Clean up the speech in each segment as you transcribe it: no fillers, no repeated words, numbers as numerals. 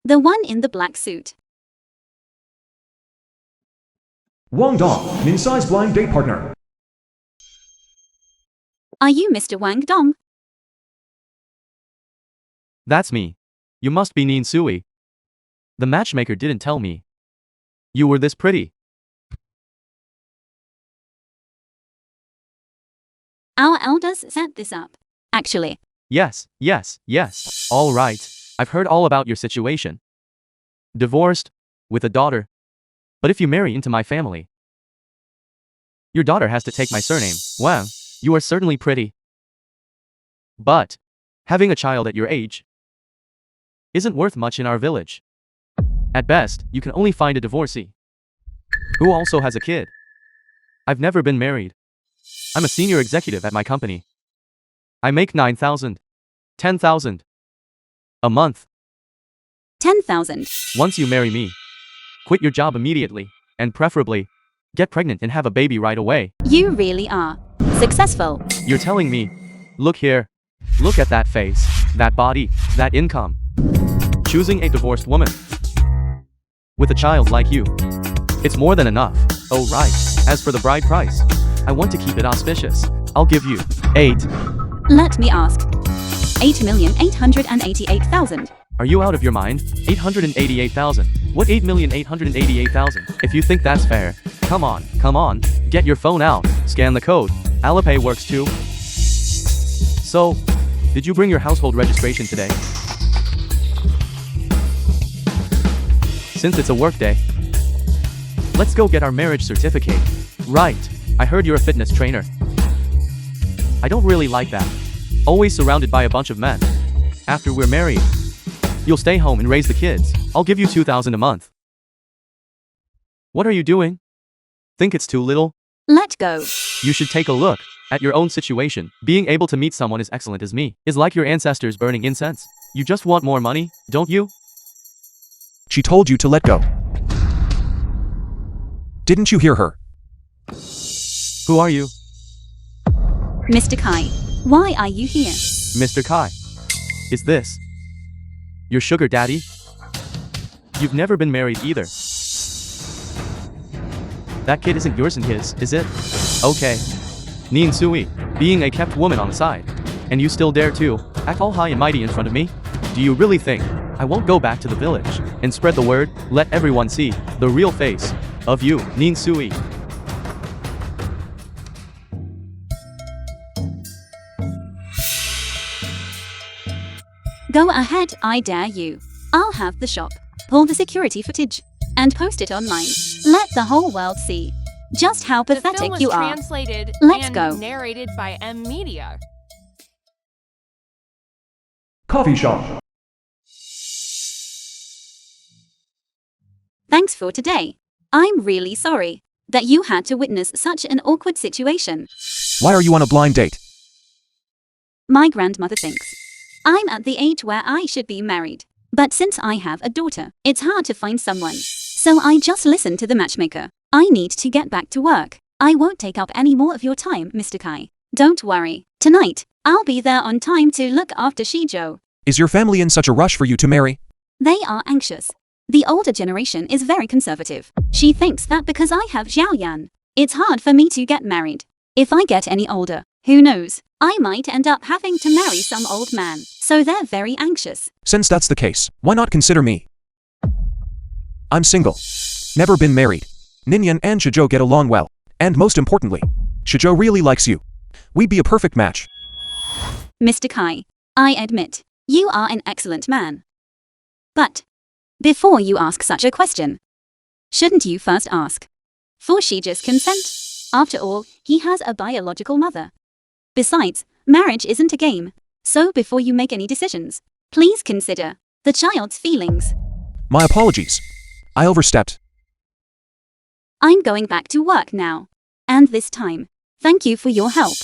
The one in the black suit. Wang Dong, Min Sai's blind date partner. Are you Mr. Wang Dong? That's me. You must be Nin Sui. The matchmaker didn't tell me you were this pretty. Our elders set this up. Actually. Yes. All right. I've heard all about your situation. Divorced, with a daughter. But if you marry into my family, your daughter has to take my surname, Wang. You are certainly pretty. But having a child at your age isn't worth much in our village. At best, you can only find a divorcee who also has a kid. I've never been married. I'm a senior executive at my company. I make 9,000, 10,000 a month. 10,000. Once you marry me, quit your job immediately, and preferably, get pregnant and have a baby right away. You really are successful. You're telling me, look here, look at that face, that body, that income. Choosing a divorced woman with a child like you, it's more than enough. Oh right, as for the bride price, I want to keep it auspicious. I'll give you 8. Let me ask. 8,888,000. Are you out of your mind? 888,000. What 8,888,000? If you think that's fair, come on, get your phone out, scan the code. Alipay works too. So, did you bring your household registration today? Since it's a work day, let's go get our marriage certificate. Right, I heard you're a fitness trainer. I don't really like that. Always surrounded by a bunch of men. After we're married, you'll stay home and raise the kids. I'll give you 2,000 a month. What are you doing? Think it's too little? Let go. You should take a look at your own situation. Being able to meet someone as excellent as me is like your ancestors burning incense. You just want more money, don't you? She told you to let go. Didn't you hear her? Who are you? Mr. Kai, why are you here? Mr. Kai. Is this your sugar daddy? You've never been married either. That kid isn't yours and his, is it? Okay. Nin Sui, being a kept woman on the side. And you still dare to act all high and mighty in front of me? Do you really think I won't go back to the village and spread the word, let everyone see the real face of you, Nin Sui? Go ahead, I dare you. I'll have the shop, pull the security footage, and post it online. Let the whole world see just how pathetic you are. Translated Let's and go. Narrated by M Media. Coffee shop. Thanks for today. I'm really sorry that you had to witness such an awkward situation. Why are you on a blind date? My grandmother thinks I'm at the age where I should be married. But since I have a daughter, it's hard to find someone. So I just listened to the matchmaker. I need to get back to work. I won't take up any more of your time, Mr. Kai. Don't worry. Tonight, I'll be there on time to look after Shijo. Is your family in such a rush for you to marry? They are anxious. The older generation is very conservative. She thinks that because I have Xiaoyan, it's hard for me to get married. If I get any older, who knows? I might end up having to marry some old man. So they're very anxious. Since that's the case, why not consider me? I'm single. Never been married. Ninian and Shijo get along well. And most importantly, Shijo really likes you. We'd be a perfect match. Mr. Kai, I admit, you are an excellent man. But before you ask such a question, shouldn't you first ask for Shija's consent? After all, he has a biological mother. Besides, marriage isn't a game. So before you make any decisions, please consider the child's feelings. My apologies. I overstepped. I'm going back to work now. And this time, thank you for your help.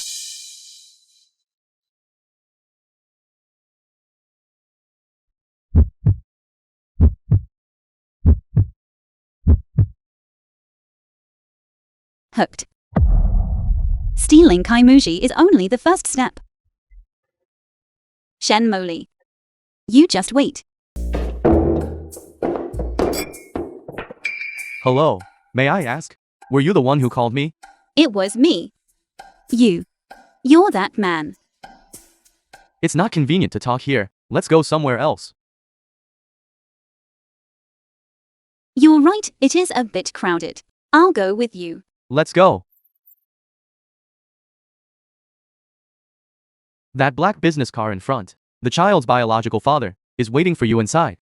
Hooked. Stealing Kaimuji is only the first step. Shen Moli. You just wait. Hello, may I ask? Were you the one who called me? It was me. You're that man. It's not convenient to talk here. Let's go somewhere else. You're right, it is a bit crowded. I'll go with you. Let's go. That black business car in front, the child's biological father, is waiting for you inside.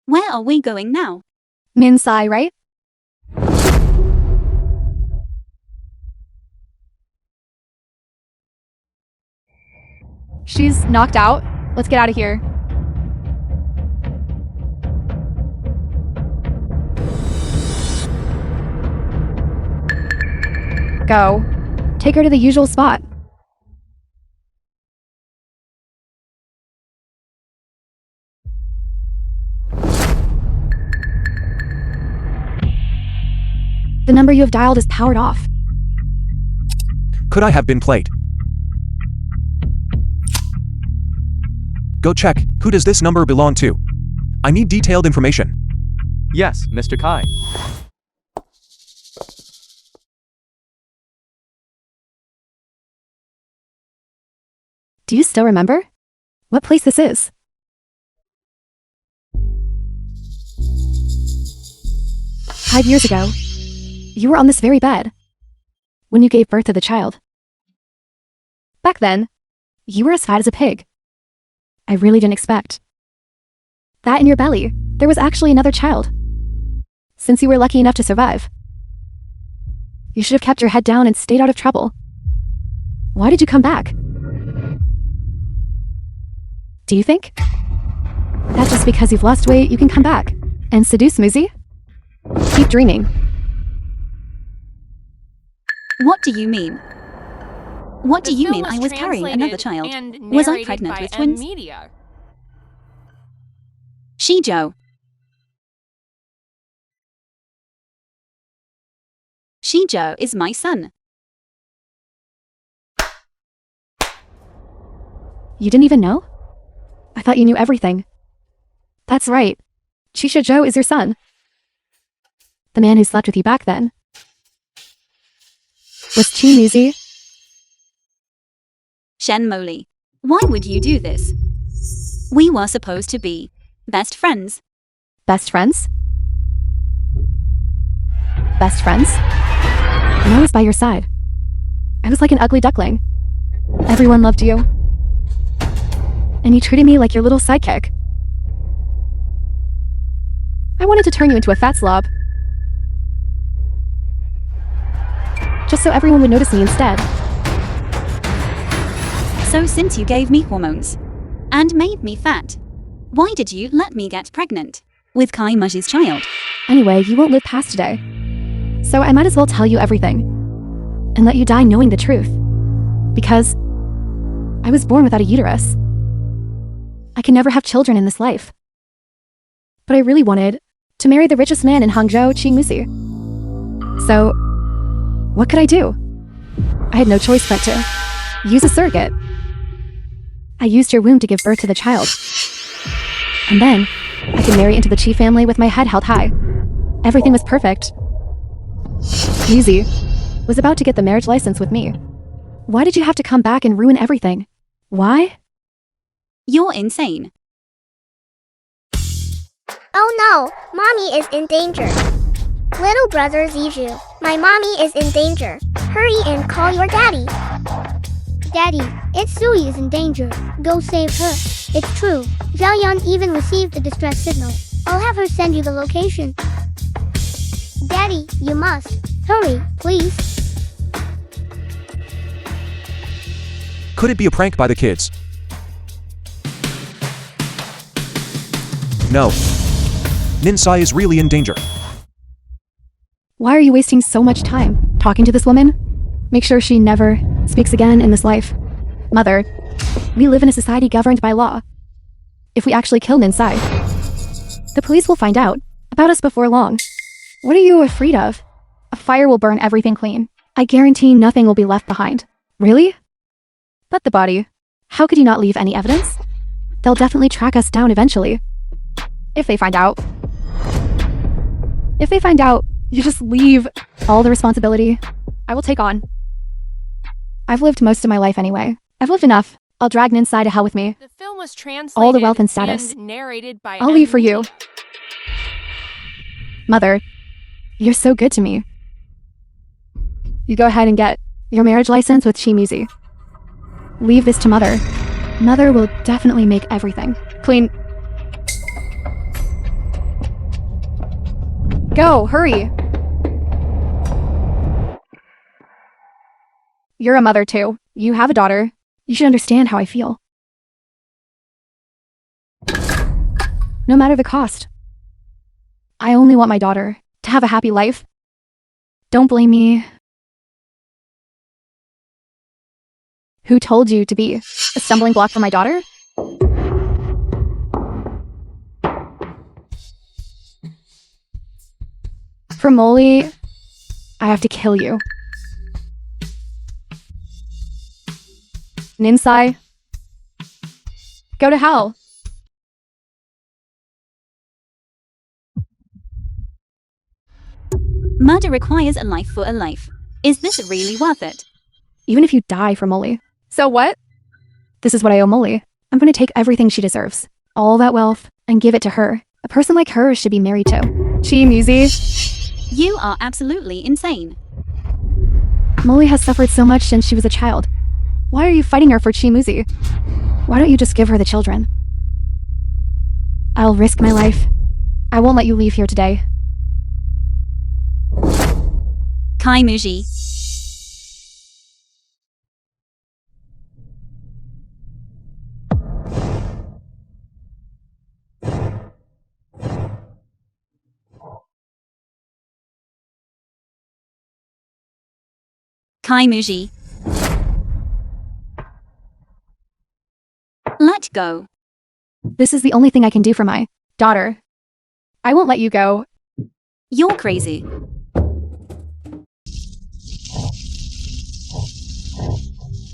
Where are we going now? Minsai, right? She's knocked out. Let's get out of here. Go. Take her to the usual spot. The number you have dialed is powered off. Could I have been played? Go check, who does this number belong to? I need detailed information. Yes, Mr. Kai. Do you still remember what place this is? Five years ago, you were on this very bed when you gave birth to the child. Back then, you were as fat as a pig. I really didn't expect that in your belly, there was actually another child. Since you were lucky enough to survive, you should have kept your head down and stayed out of trouble. Why did you come back? Do you think that just because you've lost weight, you can come back and seduce Muzi? Keep dreaming. What do you mean? What do The you film mean I was carrying translated another child? and Was I narrated pregnant by with twins? Media. Shijo. Shijo is my son. You didn't even know? I thought you knew everything. That's right. Shijo is your son. The man who slept with you back then was Chi Muzi. Shenmoli. Why would you do this? We were supposed to be best friends. Best friends? Best friends? And I was by your side. I was like an ugly duckling. Everyone loved you. And you treated me like your little sidekick. I wanted to turn you into a fat slob. Just so everyone would notice me instead. So since you gave me hormones and made me fat, why did you let me get pregnant with Kai Muzhi's child? Anyway, you won't live past today. So I might as well tell you everything and let you die knowing the truth. Because I was born without a uterus. I can never have children in this life. But I really wanted to marry the richest man in Hangzhou, Chi Muzi. So, what could I do? I had no choice but to use a surrogate. I used your womb to give birth to the child. And then, I could marry into the Chi family with my head held high. Everything was perfect. Muzi was about to get the marriage license with me. Why did you have to come back and ruin everything? Why? You're insane. Oh no, mommy is in danger. Little brother Ziju, my mommy is in danger. Hurry and call your daddy. Daddy, it's Sui is in danger. Go save her. It's true. Zhao Yan even received a distress signal. I'll have her send you the location. Daddy, you must. Hurry, please. Could it be a prank by the kids? No. Ninsai is really in danger. Why are you wasting so much time talking to this woman? Make sure she never speaks again in this life. Mother, we live in a society governed by law. If we actually kill Ninsai, the police will find out about us before long. What are you afraid of? A fire will burn everything clean. I guarantee nothing will be left behind. Really? But the body. How could you not leave any evidence? They'll definitely track us down eventually. If they find out. If they find out, you just leave all the responsibility. I will take on. I've lived most of my life anyway. I've lived enough. I'll drag Ninsai to hell with me. The film was translated All the wealth and status. narrated by I'll leave for you. Mother, you're so good to me. You go ahead and get your marriage license with Shimuzi. Leave this to Mother. Mother will definitely make everything clean. Go, hurry. You're a mother too. You have a daughter. You should understand how I feel. No matter the cost. I only want my daughter to have a happy life. Don't blame me. Who told you to be a stumbling block for my daughter? For Molly, I have to kill you. Ninsai, go to hell. Murder requires a life for a life. Is this really worth it? Even if you die for Molly. So what? This is what I owe Molly. I'm going to take everything she deserves. All that wealth, and give it to her. A person like her should be married to. Shimuzi. You are absolutely insane. Molly has suffered so much since she was a child. Why are you fighting her for Shimuzi? Why don't you just give her the children? I'll risk my life. I won't let you leave here today. Kaimuji. Kaimuji. Let go. This is the only thing I can do for my daughter. I won't let you go. You're crazy.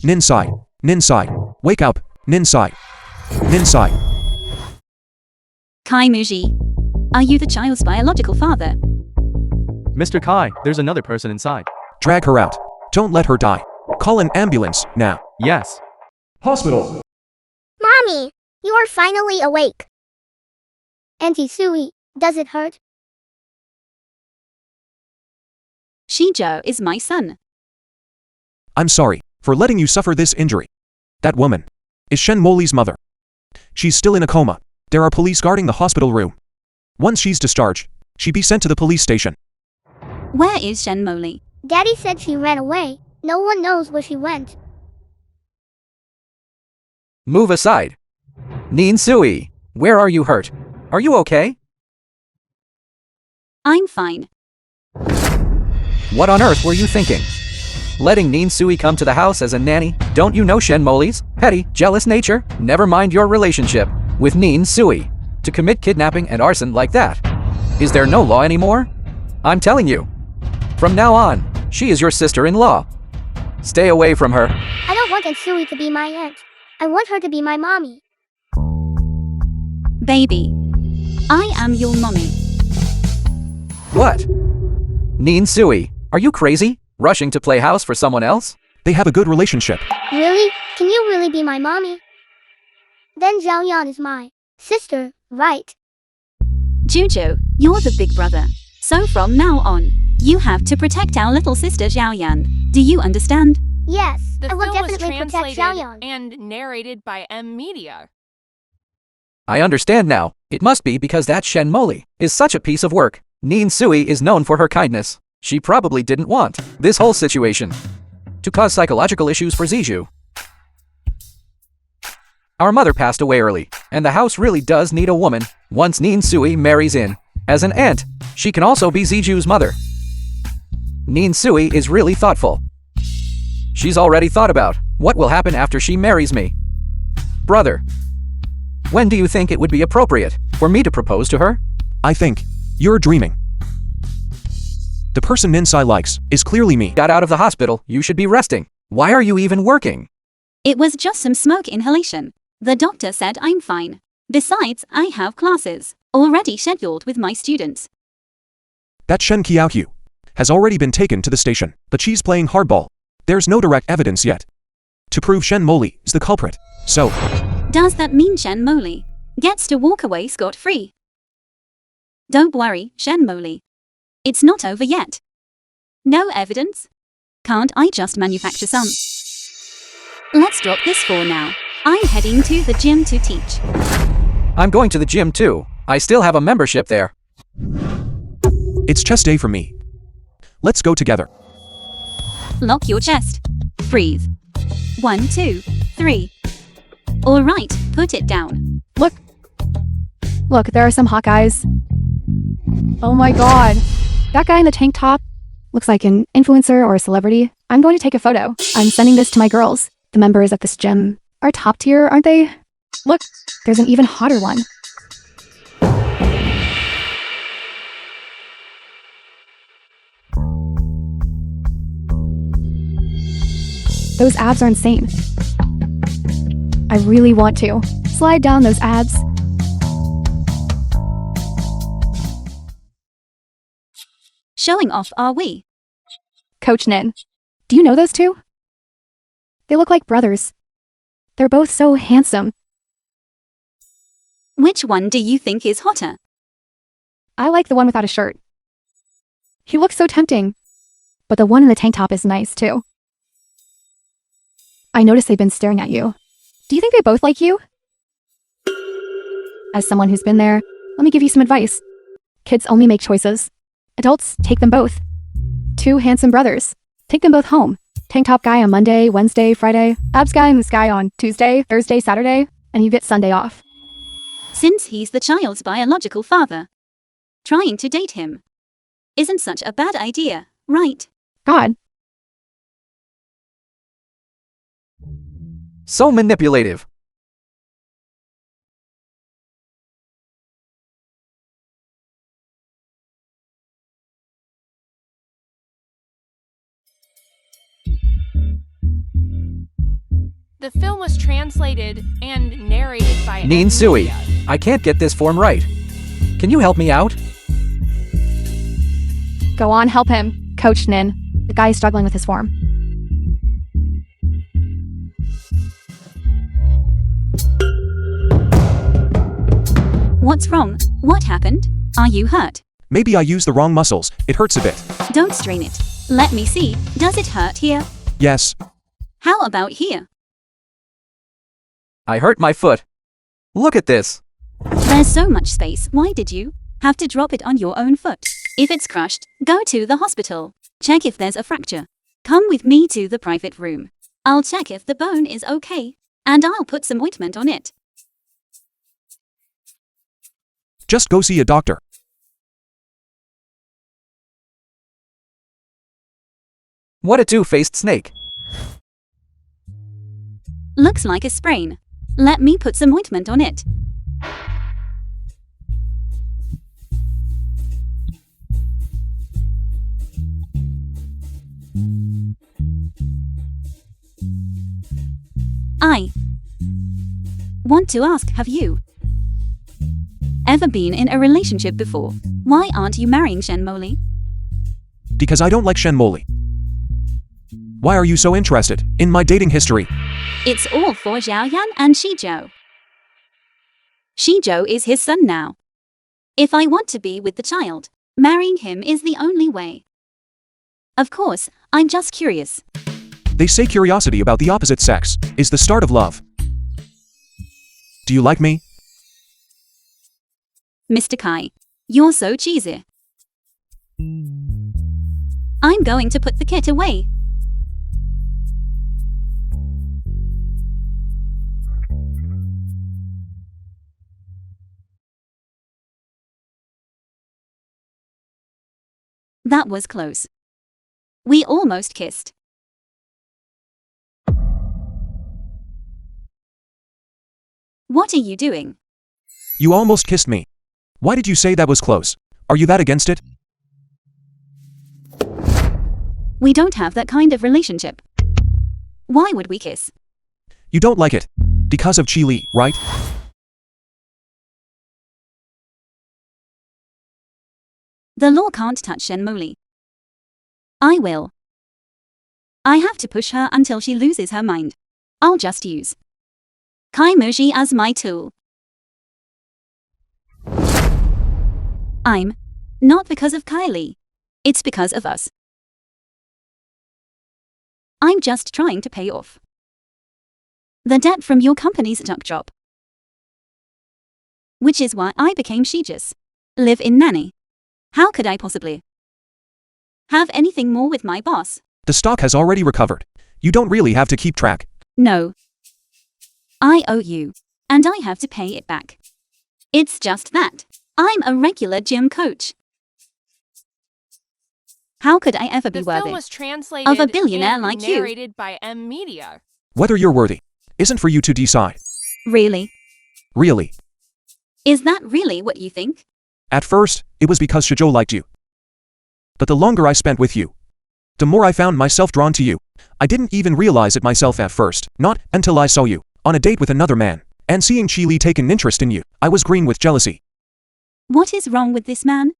Ninsai. Ninsai. Wake up. Ninsai. Ninsai. Kaimuji. Are you the child's biological father? Mr. Kai, there's another person inside. Drag her out. Don't let her die. Call an ambulance, now. Yes. Hospital. Mommy, you are finally awake. Auntie Sui, does it hurt? Shijo is my son. I'm sorry for letting you suffer this injury. That woman is Shen Molly's mother. She's still in a coma. There are police guarding the hospital room. Once she's discharged, she'll be sent to the police station. Where is Shen Molly? Daddy said she ran away. No one knows where she went. Move aside. Nin Sui, where are you hurt? Are you okay? I'm fine. What on earth were you thinking? Letting Nin Sui come to the house as a nanny? Don't you know Shen Molly's petty, jealous nature? Never mind your relationship with Nin Sui. To commit kidnapping and arson like that. Is there no law anymore? I'm telling you. From now on, she is your sister-in-law. Stay away from her. I don't want Aunt Sui to be my aunt. I want her to be my mommy. Baby. I am your mommy. What? Nin Sui, are you crazy? Rushing to play house for someone else? They have a good relationship. Really? Can you really be my mommy? Then Xiaoyan is my sister, right? Juju, you're the big brother. So from now on, you have to protect our little sister Xiaoyan. Do you understand? Yes, The I will film was definitely protect translated Xiaoyan. and narrated by Media. I understand now. It must be because that Shen Molly is such a piece of work. Nin Sui is known for her kindness. She probably didn't want this whole situation to cause psychological issues for Ziju. Our mother passed away early, and the house really does need a woman. Once Nin Sui marries in as an aunt, she can also be Ziju's mother. Nin Sui is really thoughtful. She's already thought about what will happen after she marries me. Brother, when do you think it would be appropriate for me to propose to her? I think you're dreaming. The person Ninsai likes is clearly me. Got out of the hospital, you should be resting. Why are you even working? It was just some smoke inhalation. The doctor said I'm fine. Besides, I have classes already scheduled with my students. That Shen Qiaohu has already been taken to the station, but she's playing hardball. There's no direct evidence yet to prove Shen Moli is the culprit. So, Does that mean Shen Moli gets to walk away scot-free? Don't worry, Shen Moli. It's not over yet. No evidence? Can't I just manufacture some? Let's drop this for now. I'm heading to the gym to teach. I'm going to the gym too. I still have a membership there. it's chest day for me. Let's go together. Lock your chest. Breathe. 1, 2, 3. All right, put it down. Look. Look, there are some hot guys. Oh my god. That guy in the tank top looks like an influencer or a celebrity. I'm going to take a photo. I'm sending this to my girls. The members at this gym are top tier, aren't they? Look, there's an even hotter one. Those abs are insane. I really want to slide down those abs. Showing off, are we? Coach Nin, do you know those two? They look like brothers. They're both so handsome. Which one do you think is hotter? I like the one without a shirt. He looks so tempting. But the one in the tank top is nice too. I noticed they've been staring at you. Do you think they both like you? As someone who's been there, let me give you some advice. Kids only make choices. Adults take them both. Two handsome brothers. Take them both home. Tank top guy on Monday, Wednesday, Friday. Abs guy in the sky on Tuesday, Thursday, Saturday. And you get Sunday off. Since he's the child's biological father. Trying to date him isn't such a bad idea, right? God. So manipulative. The film was translated and narrated by Nin Sui, Media. I can't get this form right. Can you help me out? Go on, help him. Coach Nin. The guy is struggling with his form. What's wrong? What happened? Are you hurt? Maybe I used the wrong muscles. It hurts a bit. Don't strain it. Let me see. Does it hurt here? Yes. How about here? I hurt my foot. Look at this. There's so much space. Why did you have to drop it on your own foot? If it's crushed, go to the hospital. Check if there's a fracture. Come with me to the private room. I'll check if the bone is okay. And I'll put some ointment on it. Just go see a doctor. What a two-faced snake. Looks like a sprain. Let me put some ointment on it. I want to ask, have you ever been in a relationship before? Why aren't you marrying Shen Moli? Because I don't like Shen Moli. Why are you so interested in my dating history? It's all for Xiaoyan and Shizhou. Shizhou is his son now. If I want to be with the child, marrying him is the only way. Of course, I'm just curious. They say curiosity about the opposite sex is the start of love. Do you like me? Mr. Kai, you're so cheesy. I'm going to put the kit away. That was close. We almost kissed. What are you doing? You almost kissed me. Why did you say that was close? Are you that against it? We don't have that kind of relationship. Why would we kiss? You don't like it. Because of Chi-Li, right? The law can't touch Shenmoli. I will. I have to push her until she loses her mind. I'll just use Kaimuji as my tool. I'm not because of Kylie. It's because of us. I'm just trying to pay off the debt from your company's duck job. Which is why I became Shige's live-in nanny. How could I possibly have anything more with my boss? The stock has already recovered. You don't really have to keep track. No. I owe you, and I have to pay it back. It's just that I'm a regular gym coach. How could I ever be The film worthy was translated of a billionaire and like you? narrated by M Media. Whether you're worthy isn't for you to decide. Really? Really. Is that really what you think? At first, it was because Shoujo liked you. But the longer I spent with you, the more I found myself drawn to you. I didn't even realize it myself at first, not until I saw you on a date with another man, and seeing Chi-Li take an interest in you, I was green with jealousy. What is wrong with this man?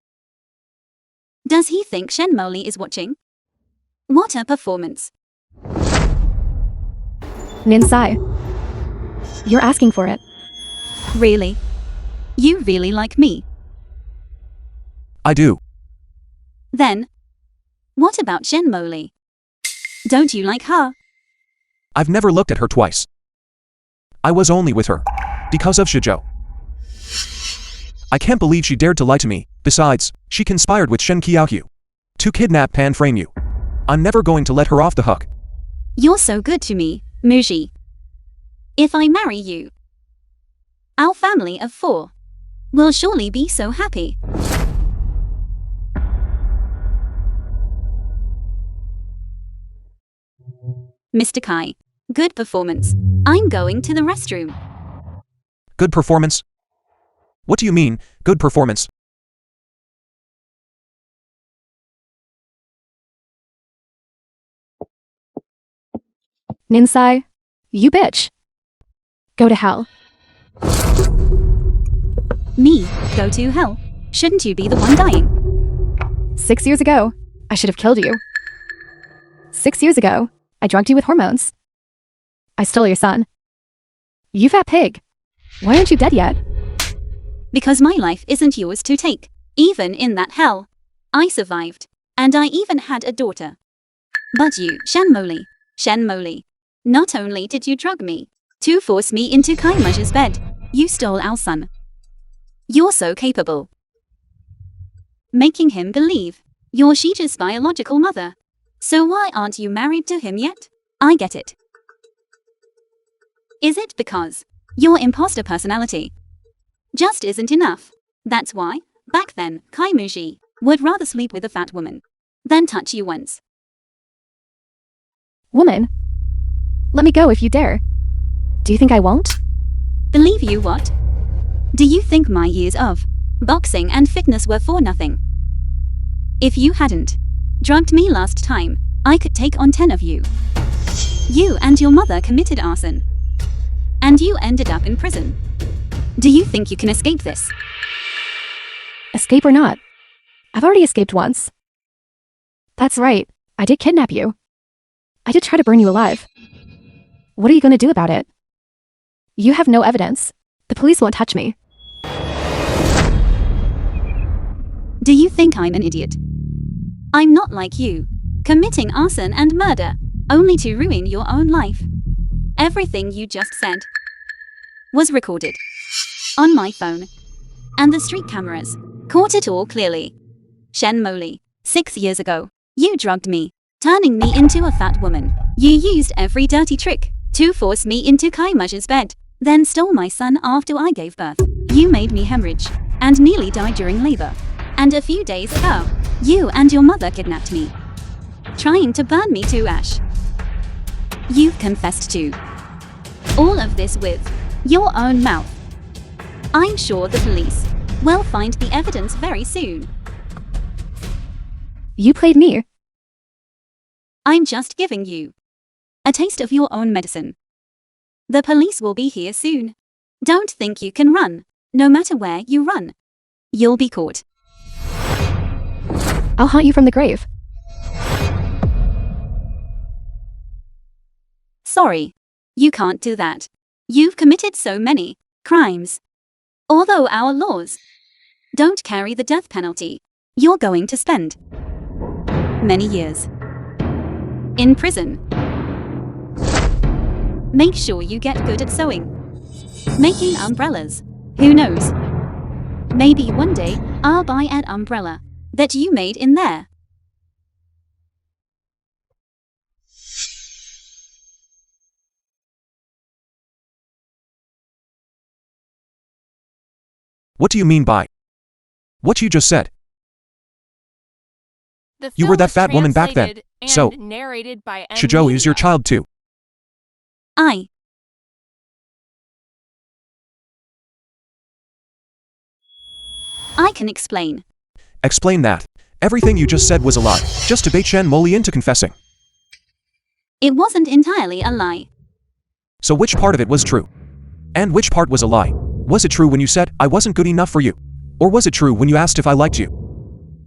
Does he think Shenmoli is watching? What a performance. Ninsai. You're asking for it. Really? You really like me? I do. Then, what about Shenmoli? Don't you like her? I've never looked at her twice. I was only with her because of Shoujo. I can't believe she dared to lie to me. Besides, she conspired with Shen Qiaohu to kidnap and frame you. I'm never going to let her off the hook. You're so good to me, Muji. If I marry you, our family of 4 will surely be so happy. Mr. Kai, good performance. I'm going to the restroom. Good performance? What do you mean, good performance? Ninsai. You bitch. Go to hell. Me, go to hell? Shouldn't you be the one dying? 6 years ago, I should have killed you. 6 years ago, I drugged you with hormones. I stole your son. You fat pig. Why aren't you dead yet? Because my life isn't yours to take. Even in that hell, I survived. And I even had a daughter. But you, Shenmoli, not only did you drug me to force me into Kaimaja's bed, you stole our son. You're so capable. Making him believe you're Shige's biological mother. So why aren't you married to him yet? I get it. Is it because your imposter personality just isn't enough? That's why, back then, Kaimuji would rather sleep with a fat woman than touch you once. Woman. Let me go if you dare. Do you think I won't? Believe you what? Do you think my years of boxing and fitness were for nothing? If you hadn't drugged me last time, I could take on 10 of you. You and your mother committed arson. And you ended up in prison. Do you think you can escape this? Escape or not? I've already escaped once. That's right, I did kidnap you. I did try to burn you alive. What are you going to do about it? You have no evidence. The police won't touch me. Do you think I'm an idiot? I'm not like you, committing arson and murder, only to ruin your own life. Everything you just said was recorded on my phone, and the street cameras caught it all clearly. Shenmoli, 6 years ago, you drugged me, turning me into a fat woman. You used every dirty trick to force me into Kaimaja's bed, then stole my son after I gave birth. You made me hemorrhage and nearly died during labor. And a few days ago, you and your mother kidnapped me, trying to burn me to ash. You've confessed to all of this with your own mouth. I'm sure the police will find the evidence very soon. You played me. I'm just giving you a taste of your own medicine. The police will be here soon. Don't think you can run. No matter where you run, you'll be caught. I'll haunt you from the grave. Sorry. You can't do that. You've committed so many crimes. Although our laws don't carry the death penalty, you're going to spend many years in prison. Make sure you get good at sewing, making umbrellas. Who knows? Maybe one day I'll buy an umbrella that you made in there. What do you mean by what you just said? The You film were that was fat woman back then, translated and so narrated by Shoujo is your child too. I can explain. Explain that. Everything you just said was a lie, just to bait Shen Moli into confessing. It wasn't entirely a lie. So which part of it was true? And which part was a lie? Was it true when you said I wasn't good enough for you? Or was it true when you asked if I liked you?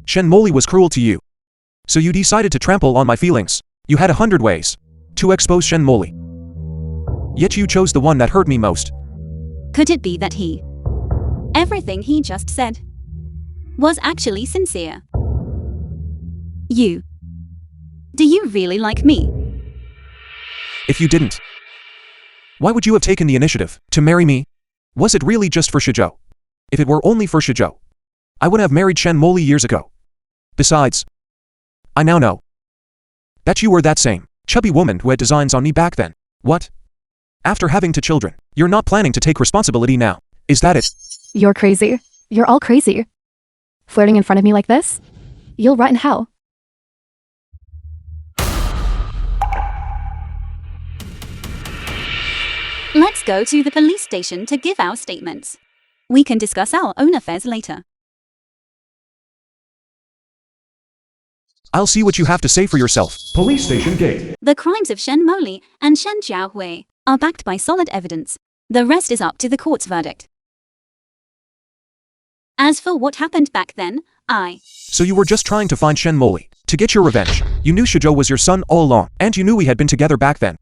Shen Moli was cruel to you. So you decided to trample on my feelings. You had 100 ways to expose Shen Moli. Yet you chose the one that hurt me most. Could it be that everything he just said was actually sincere? Do you really like me? If you didn't, why would you have taken the initiative to marry me? Was it really just for Shoujo? If it were only for Shoujo, I would have married Shen Moli years ago. Besides, I now know that you were that same chubby woman who had designs on me back then. What? After having 2 children, you're not planning to take responsibility now. Is that it? You're crazy. You're all crazy. Flirting in front of me like this? You'll rot in hell. Let's go to the police station to give our statements. We can discuss our own affairs later. I'll see what you have to say for yourself. Police station gate. The crimes of Shen Moli and Shen Jiaohui are backed by solid evidence. The rest is up to the court's verdict. As for what happened back then, So you were just trying to find Shen Moli to get your revenge. You knew Shoujo was your son all along, and you knew we had been together back then.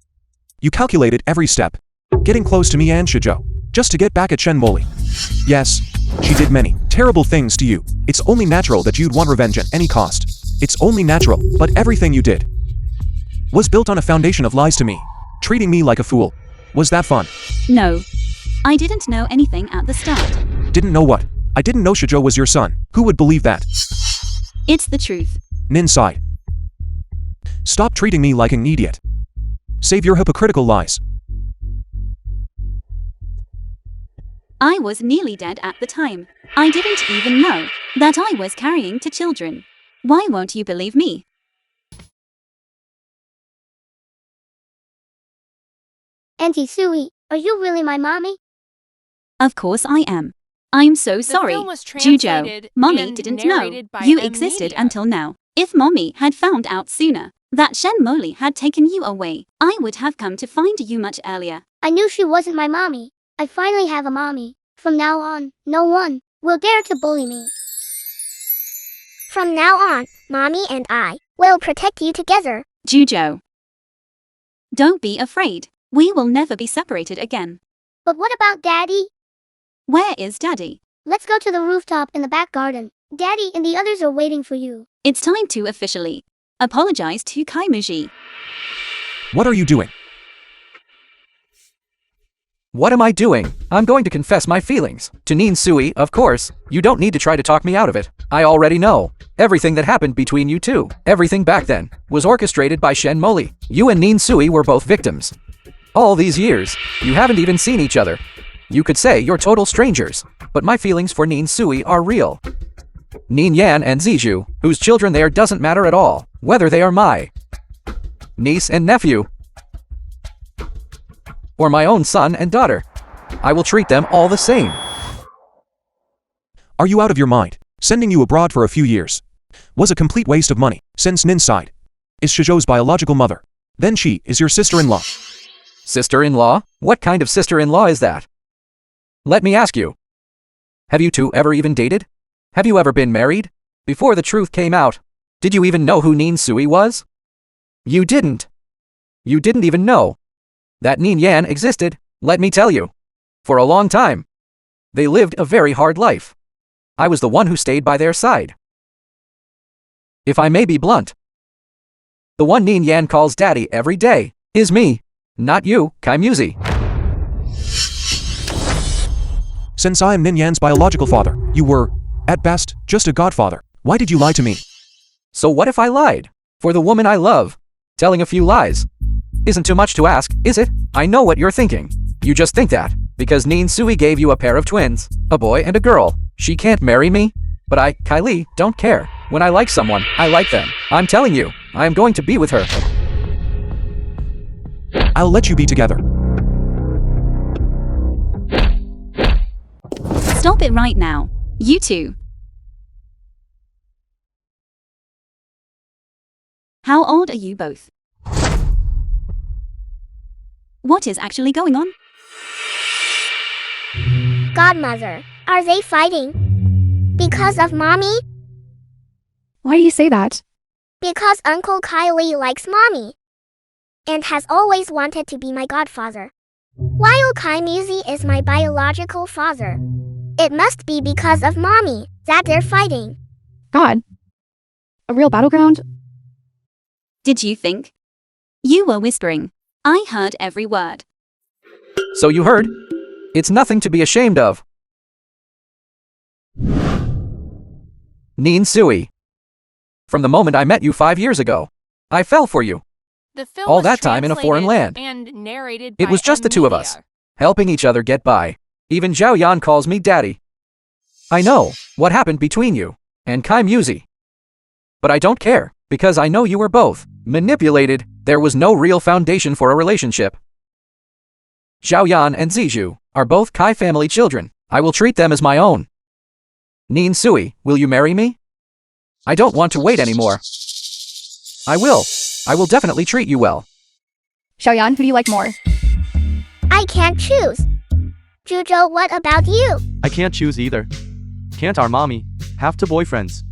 You calculated every step, getting close to me and Shoujo, just to get back at Shen Moli. Yes, she did many terrible things to you. It's only natural that you'd want revenge at any cost. It's only natural, but everything you did was built on a foundation of lies to me, treating me like a fool. Was that fun? No. I didn't know anything at the start. Didn't know what? I didn't know Shoujo was your son. Who would believe that? It's the truth. Nin sighed. Stop treating me like an idiot. Save your hypocritical lies. I was nearly dead at the time. I didn't even know that I was carrying 2 children. Why won't you believe me? Auntie Sui, are you really my mommy? Of course I am. I'm so sorry, film was Jujo. translated Mommy and didn't know narrated by you M existed Media. until now. If Mommy had found out sooner that Shen Moli had taken you away, I would have come to find you much earlier. I knew she wasn't my mommy. I finally have a mommy. From now on, no one will dare to bully me. From now on, Mommy and I will protect you together. Jujo. Don't be afraid. We will never be separated again. But what about Daddy? Where is Daddy? Let's go to the rooftop in the back garden. Daddy and the others are waiting for you. It's time to officially apologize to Kaimuji. What are you doing? What am I doing? I'm going to confess my feelings. To Nin Sui, of course. You don't need to try to talk me out of it. I already know. Everything that happened between you two, everything back then, was orchestrated by Shen Moli. You and Nin Sui were both victims. All these years, you haven't even seen each other. You could say you're total strangers, but my feelings for Nin Sui are real. Nin Yan and Ziju, whose children they are, doesn't matter at all, whether they are my niece and nephew, or my own son and daughter. I will treat them all the same. Are you out of your mind? Sending you abroad for a few years was a complete waste of money, since Nin's side is Shoujo's biological mother. Then she is your sister-in-law. Sister-in-law? What kind of sister-in-law is that? Let me ask you. Have you two ever even dated? Have you ever been married? Before the truth came out, did you even know who Nin Sui was? You didn't. You didn't even know that Nin Yan existed, let me tell you. For a long time. They lived a very hard life. I was the one who stayed by their side. If I may be blunt, the one Nin Yan calls daddy every day is me, not you, Kai Musi. Since I am Nin Yan's biological father, you were, at best, just a godfather. Why did you lie to me? So what if I lied? For the woman I love, telling a few lies isn't too much to ask, is it? I know what you're thinking. You just think that, because Nin Sui gave you a pair of twins, a boy and a girl, she can't marry me? But I, Kylie, don't care. When I like someone, I like them. I'm telling you, I am going to be with her. I'll let you be together. Stop it right now. You two. How old are you both? What is actually going on? Godmother, are they fighting? Because of Mommy? Why do you say that? Because Uncle Kylie likes Mommy. And has always wanted to be my godfather. While Kai Musi is my biological father. It must be because of Mommy that they're fighting. God. A real battleground? Did you think? You were whispering. I heard every word. So you heard? It's nothing to be ashamed of. Nin Sui. From the moment I met you 5 years ago, I fell for you. The film All was that time in a foreign land. and narrated It by was just the two of us, Media. helping each other get by. Even Zhao Yan calls me daddy. I know what happened between you and Kai Musi. But I don't care, because I know you were both manipulated. There was no real foundation for a relationship. Zhao Yan and Zizhu are both Kai family children. I will treat them as my own. Nin Sui, will you marry me? I don't want to wait anymore. I will. I will definitely treat you well. Xiaoyan, who do you like more? I can't choose. Zhuzhou, what about you? I can't choose either. Can't our mommy have two boyfriends?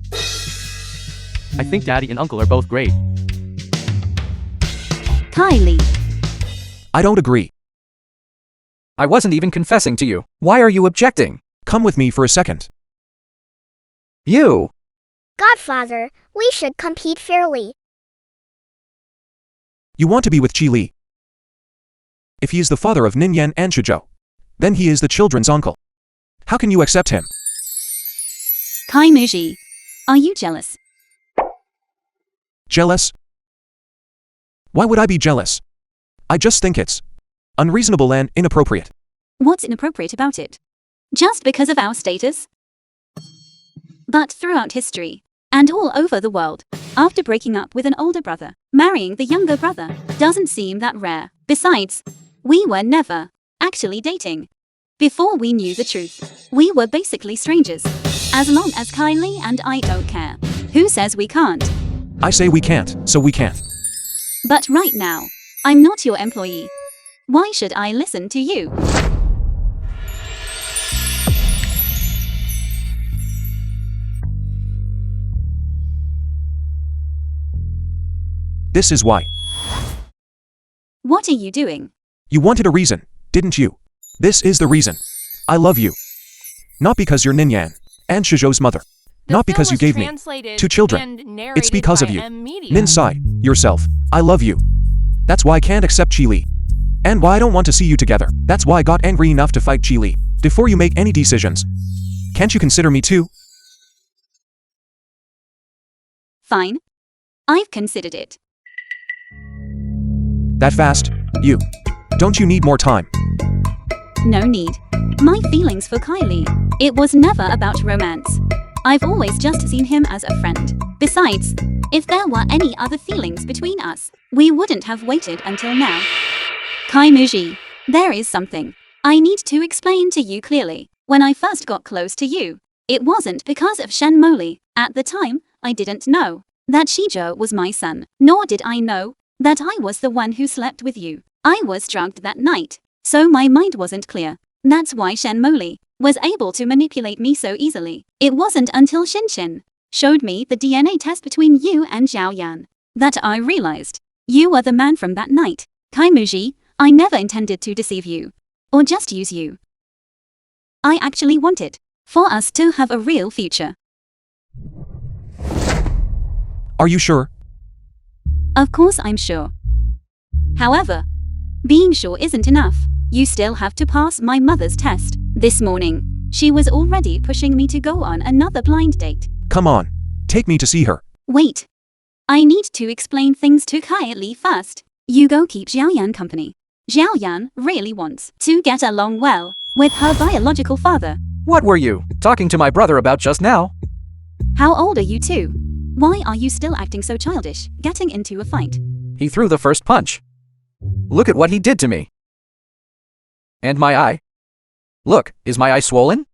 I think daddy and uncle are both great. Kylie. I don't agree. I wasn't even confessing to you. Why are you objecting? Come with me for a second. You. Godfather, we should compete fairly. You want to be with Qi Li. If he is the father of Nin Yan and Shizhou, then he is the children's uncle. How can you accept him? Kai Muji. Are you jealous? Jealous? Why would I be jealous? I just think it's unreasonable and inappropriate. What's inappropriate about it? Just because of our status? But throughout history, and all over the world, after breaking up with an older brother, marrying the younger brother doesn't seem that rare. Besides, we were never actually dating. Before we knew the truth, we were basically strangers. As long as Kylie and I don't care. Who says we can't? I say we can't, so we can't. But right now, I'm not your employee. Why should I listen to you? This is why. What are you doing? You wanted a reason, didn't you? This is the reason. I love you. Not because you're Nin Yan and Shizhou's mother. The Not film because you was gave me translated 2 children. and narrated It's because of by you. Media. Nin Sai, yourself. I love you. That's why I can't accept Qi Li. And why I don't want to see you together. That's why I got angry enough to fight Qi Li. Before you make any decisions, can't you consider me too? Fine. I've considered it. That fast? You. Don't you need more time? No need. My feelings for Kylie. It was never about romance. I've always just seen him as a friend. Besides, if there were any other feelings between us, we wouldn't have waited until now. Kai Muji, there is something I need to explain to you clearly. When I first got close to you, it wasn't because of Shen Moli. At the time, I didn't know that Shizhou was my son, nor did I know that I was the one who slept with you. I was drugged that night, So my mind wasn't clear. That's why Shen Moli was able to manipulate me so easily. It wasn't until Shin showed me the DNA test between you and Zhao Yan that I realized you were the man from that night. Kai Muji, I never intended to deceive you or just use you. I actually wanted for us to have a real future. Are you sure? Of course I'm sure. However, being sure isn't enough. You still have to pass my mother's test. This morning, she was already pushing me to go on another blind date. Come on. Take me to see her. Wait. I need to explain things to Kai Li first. You go keep Zhao Yan company. Zhao Yan really wants to get along well with her biological father. What were you talking to my brother about just now? How old are you two? Why are you still acting so childish, getting into a fight? He threw the first punch. Look at what he did to me. And my eye. Look, is my eye swollen?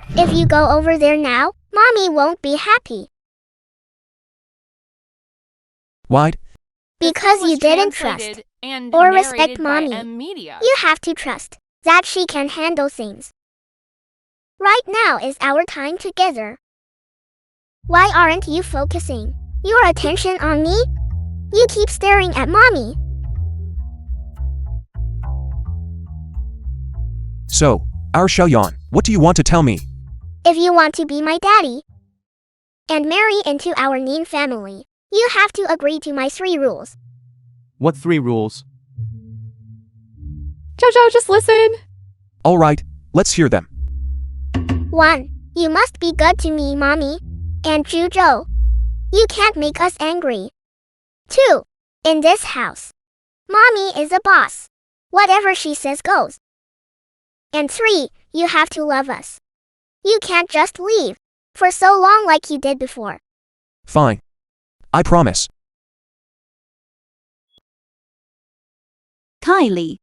If you go over there now, Mommy won't be happy. Why? Because was you didn't trust translated and or respect narrated by Mommy. Media. You have to trust that she can handle things. Right now is our time together. Why aren't you focusing your attention on me? You keep staring at Mommy. So, our Xiaoyan, what do you want to tell me? If you want to be my daddy and marry into our Nin family, you have to agree to my 3 rules. What 3 rules? Jojo, just listen. All right, let's hear them. 1. You must be good to me, Mommy. And Zhuzhou, you can't make us angry. 2. In this house, Mommy is a boss. Whatever she says goes. And 3. You have to love us. You can't just leave for so long like you did before. Fine. I promise. Kylie,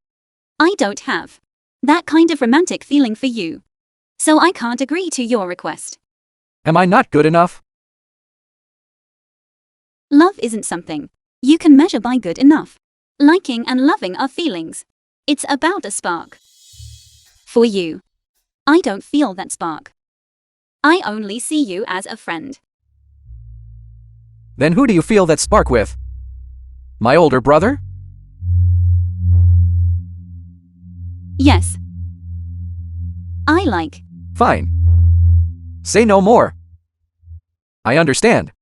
I don't have that kind of romantic feeling for you. So I can't agree to your request. Am I not good enough? Love isn't something you can measure by good enough. Liking and loving are feelings. It's about a spark. For you, I don't feel that spark. I only see you as a friend. Then who do you feel that spark with? My older brother? Yes. I like. Fine. Say no more. I understand.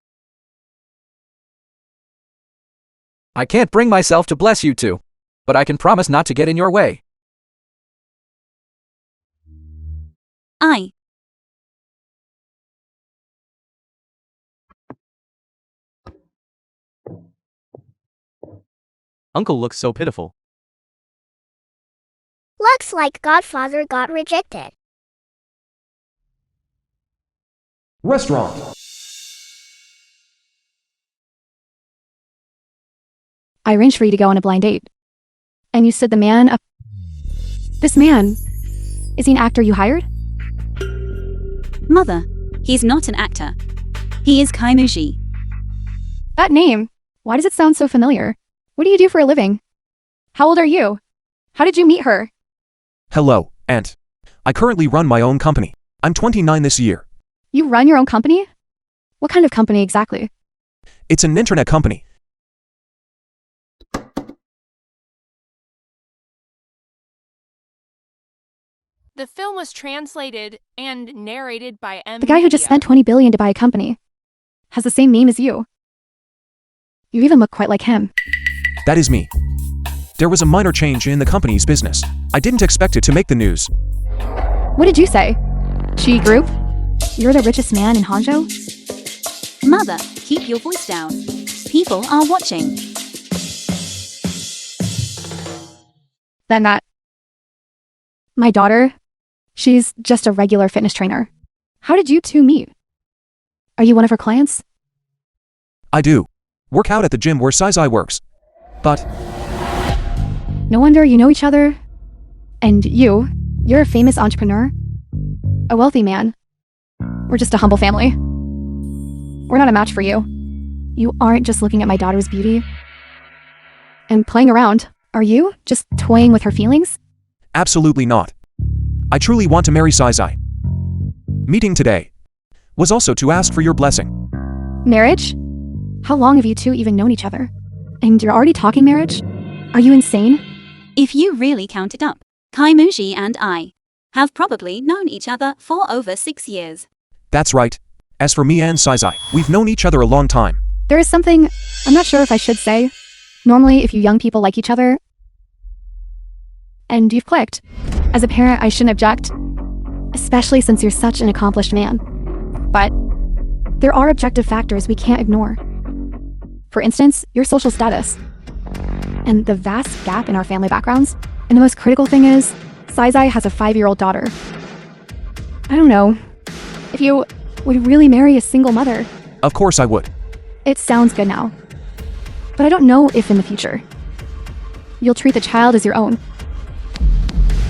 I can't bring myself to bless you two, but I can promise not to get in your way. Uncle looks so pitiful. Looks like Godfather got rejected. Restaurant. I arranged for you to go on a blind date. And you stood the man up. This man, is he an actor you hired? Mother, he's not an actor. He is Kai Muji. That name, why does it sound so familiar? What do you do for a living? How old are you? How did you meet her? Hello, Aunt. I currently run my own company. I'm 29 this year. You run your own company? What kind of company exactly? It's an internet company. The film was translated and narrated by The guy who just spent $20 billion to buy a company has the same name as you. You even look quite like him. That is me. There was a minor change in the company's business. I didn't expect it to make the news. What did you say? Chi Group? You're the richest man in Hangzhou? Mother, keep your voice down. People are watching. Then that. My daughter, she's just a regular fitness trainer. How did you two meet? Are you one of her clients? I do. Work out at the gym where Sizai works. But No wonder you know each other. And you're a famous entrepreneur? A wealthy man? We're just a humble family. We're not a match for you. You aren't just looking at my daughter's beauty. and playing around. Are you just toying with her feelings? Absolutely not. I truly want to marry Sai. Meeting today was also to ask for your blessing. Marriage? How long have you two even known each other? And you're already talking marriage? Are you insane? If you really count it up, Kaimuji and I have probably known each other for over 6 years. That's right. As for me and Sai, we've known each other a long time. There is something I'm not sure if I should say. Normally, if you young people like each other, and you've clicked, as a parent, I shouldn't object, especially since you're such an accomplished man. But there are objective factors we can't ignore. For instance, your social status, and the vast gap in our family backgrounds. And the most critical thing is, Sai has a 5-year-old daughter. I don't know if you would really marry a single mother. Of course I would. It sounds good now, but I don't know if in the future you'll treat the child as your own.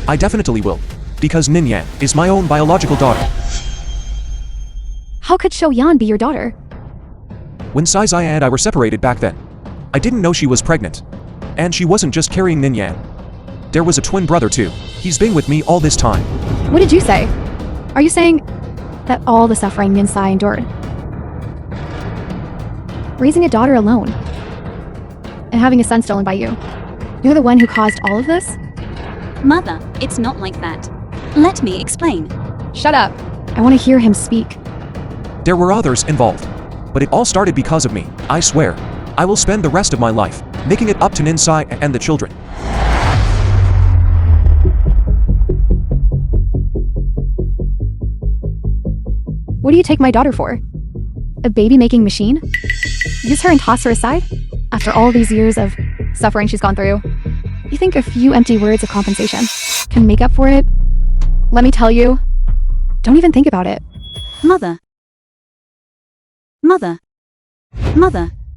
I definitely will, because Ningyan is my own biological daughter. How could Shoyan be your daughter? When Sai and I were separated back then, I didn't know she was pregnant. And she wasn't just carrying Ningyan. There was a twin brother too. He's been with me all this time. What did you say? Are you saying that all the suffering Ninsai endured? Raising a daughter alone, and having a son stolen by you. You're the one who caused all of this? Mother, it's not like that. Let me explain. Shut up. I want to hear him speak. There were others involved, but it all started because of me. I swear, I will spend the rest of my life making it up to Ninsai and the children. What do you take my daughter for? A baby-making machine? Use her and toss her aside? After all these years of suffering she's gone through, you think a few empty words of compensation can make up for it? Let me tell you, don't even think about it. Mother,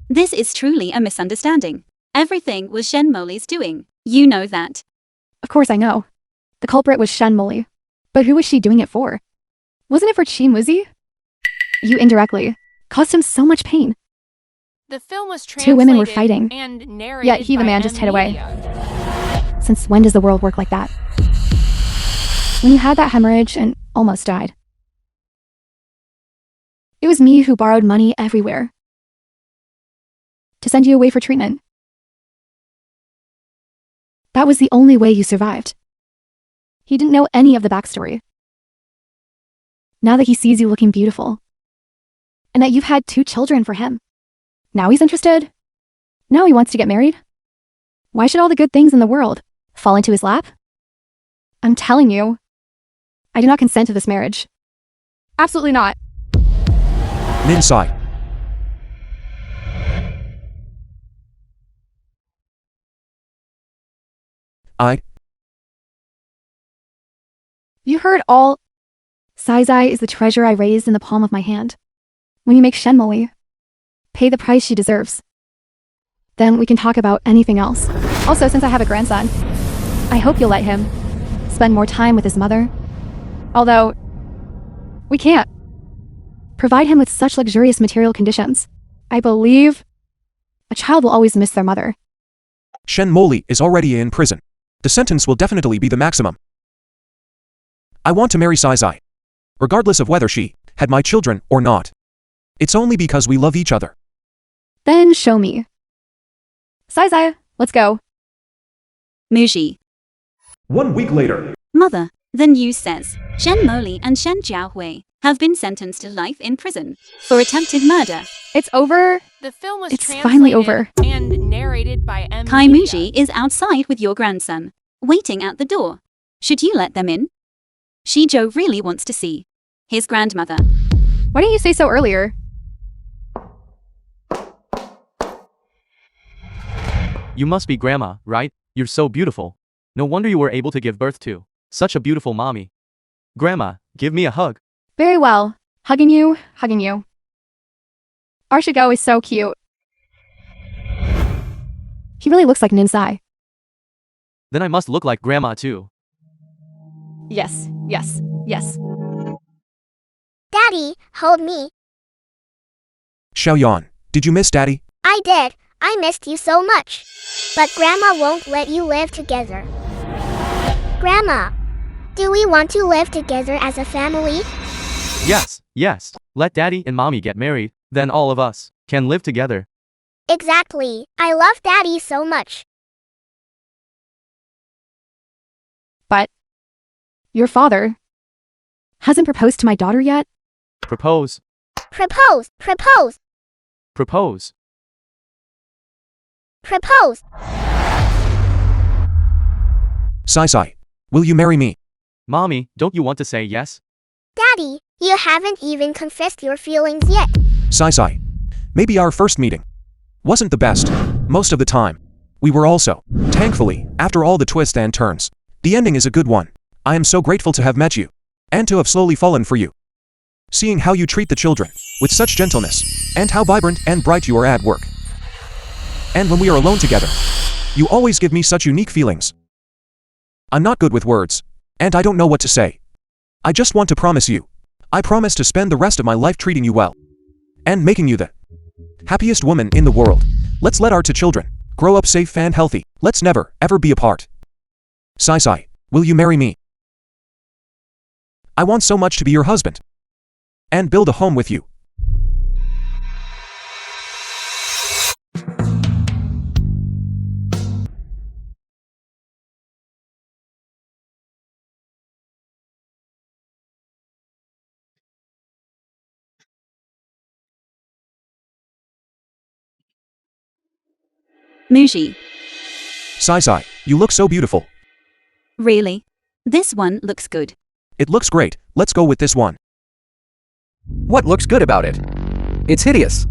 this is truly a misunderstanding. Everything was Shen Moli's doing. You know that. Of course I know. The culprit was Shen Moli. But who was she doing it for? Wasn't it for Qin Wuzi? You indirectly caused him so much pain. The film was translated 2 women were fighting, and narrated yet he, the by man, just hid away. Media. Since when does the world work like that? When you had that hemorrhage and almost died. It was me who borrowed money everywhere to send you away for treatment. That was the only way you survived. He didn't know any of the backstory. Now that he sees you looking beautiful, and that you've had 2 children for him, now he's interested. Now he wants to get married. Why should all the good things in the world fall into his lap? I'm telling you, I do not consent to this marriage. Absolutely not. Ninsai. You heard all. Sai is the treasure I raised in the palm of my hand. When you make Shenmoli pay the price she deserves, then we can talk about anything else. Also, since I have a grandson, I hope you'll let him spend more time with his mother. Although, we can't provide him with such luxurious material conditions. I believe a child will always miss their mother. Shen Moli is already in prison. The sentence will definitely be the maximum. I want to marry Sai, regardless of whether she had my children or not. It's only because we love each other. Then show me. Sai, let's go. Muji. 1 week later. Mother, the news says Shen Moli and Shen Jiahui have been sentenced to life in prison for attempted murder. It's over. The film was It's translated finally over. and narrated by Media. Kaimuji is outside with your grandson, waiting at the door. Should you let them in? Shijo really wants to see his grandmother. Why didn't you say so earlier? You must be Grandma, right? You're so beautiful. No wonder you were able to give birth to such a beautiful mommy. Grandma, give me a hug. Very well. Hugging you, hugging you. Arshigo is so cute. He really looks like Ninsai. Then I must look like Grandma too. Yes. Daddy, hold me. Xiaoyan, did you miss Daddy? I did. I missed you so much. But Grandma won't let you live together. Grandma, do we want to live together as a family? Yes, yes. Let Daddy and Mommy get married, then all of us can live together. Exactly. I love Daddy so much. But your father hasn't proposed to my daughter yet? Propose, Propose, propose, propose. propose. Sai, will you marry me? Mommy, don't you want to say yes? Daddy, you haven't even confessed your feelings yet. Sai, maybe our first meeting wasn't the best. Most of the time, we were also. Thankfully, after all the twists and turns, the ending is a good one. I am so grateful to have met you, and to have slowly fallen for you. Seeing how you treat the children with such gentleness, and how vibrant and bright you are at work. And when we are alone together, you always give me such unique feelings. I'm not good with words, and I don't know what to say. I just want to promise you. I promise to spend the rest of my life treating you well, and making you the happiest woman in the world. Let's let our two children grow up safe and healthy. Let's never, ever be apart. Sai, will you marry me? I want so much to be your husband, and build a home with you. Muji. Sai, you look so beautiful. Really? This one looks good. It looks great. Let's go with this one. What looks good about it? It's hideous.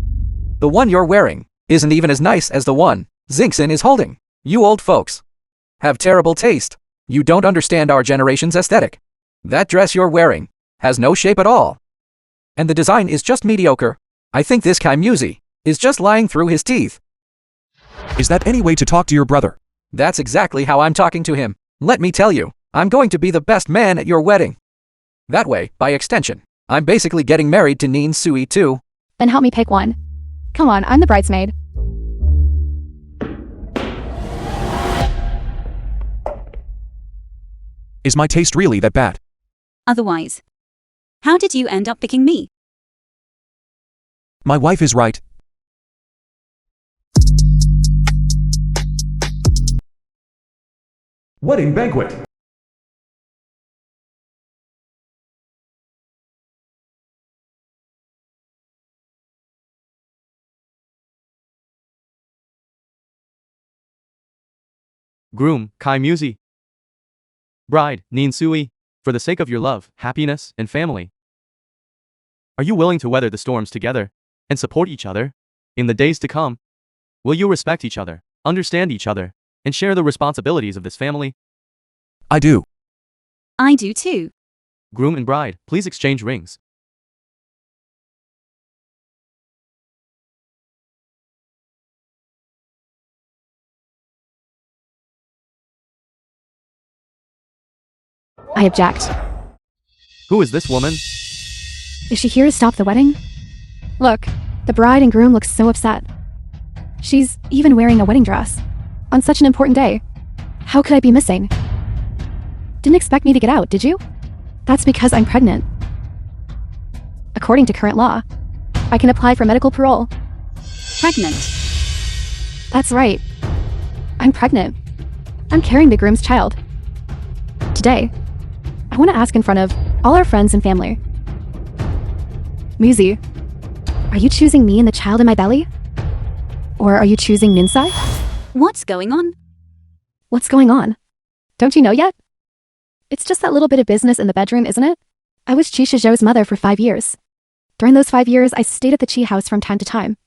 The one you're wearing isn't even as nice as the one Zinxin is holding. You old folks have terrible taste. You don't understand our generation's aesthetic. That dress you're wearing has no shape at all. And the design is just mediocre. I think this Kai Musi is just lying through his teeth. Is that any way to talk to your brother? That's exactly how I'm talking to him. Let me tell you, I'm going to be the best man at your wedding. That way, by extension, I'm basically getting married to Nin Sui too. Then help me pick one. Come on, I'm the bridesmaid. Is my taste really that bad? Otherwise, how did you end up picking me? My wife is right. Wedding banquet. Groom, Kai Musi. Bride, Nin Sui. For the sake of your love, happiness, and family, are you willing to weather the storms together and support each other? In the days to come, will you respect each other, understand each other, and share the responsibilities of this family? I do. I do too. Groom and bride, please exchange rings. I object. Who is this woman? Is she here to stop the wedding? Look, the bride and groom look so upset. She's even wearing a wedding dress on such an important day. How could I be missing? Didn't expect me to get out, did you? That's because I'm pregnant. According to current law, I can apply for medical parole. Pregnant. That's right. I'm pregnant. I'm carrying the groom's child. Today, I want to ask in front of all our friends and family. Musi, are you choosing me and the child in my belly? Or are you choosing Ninsai? What's going on? What's going on? Don't you know yet? It's just that little bit of business in the bedroom, isn't it? I was Chi Shizhou's mother for 5 years. During those 5 years, I stayed at the Chi house from time to time.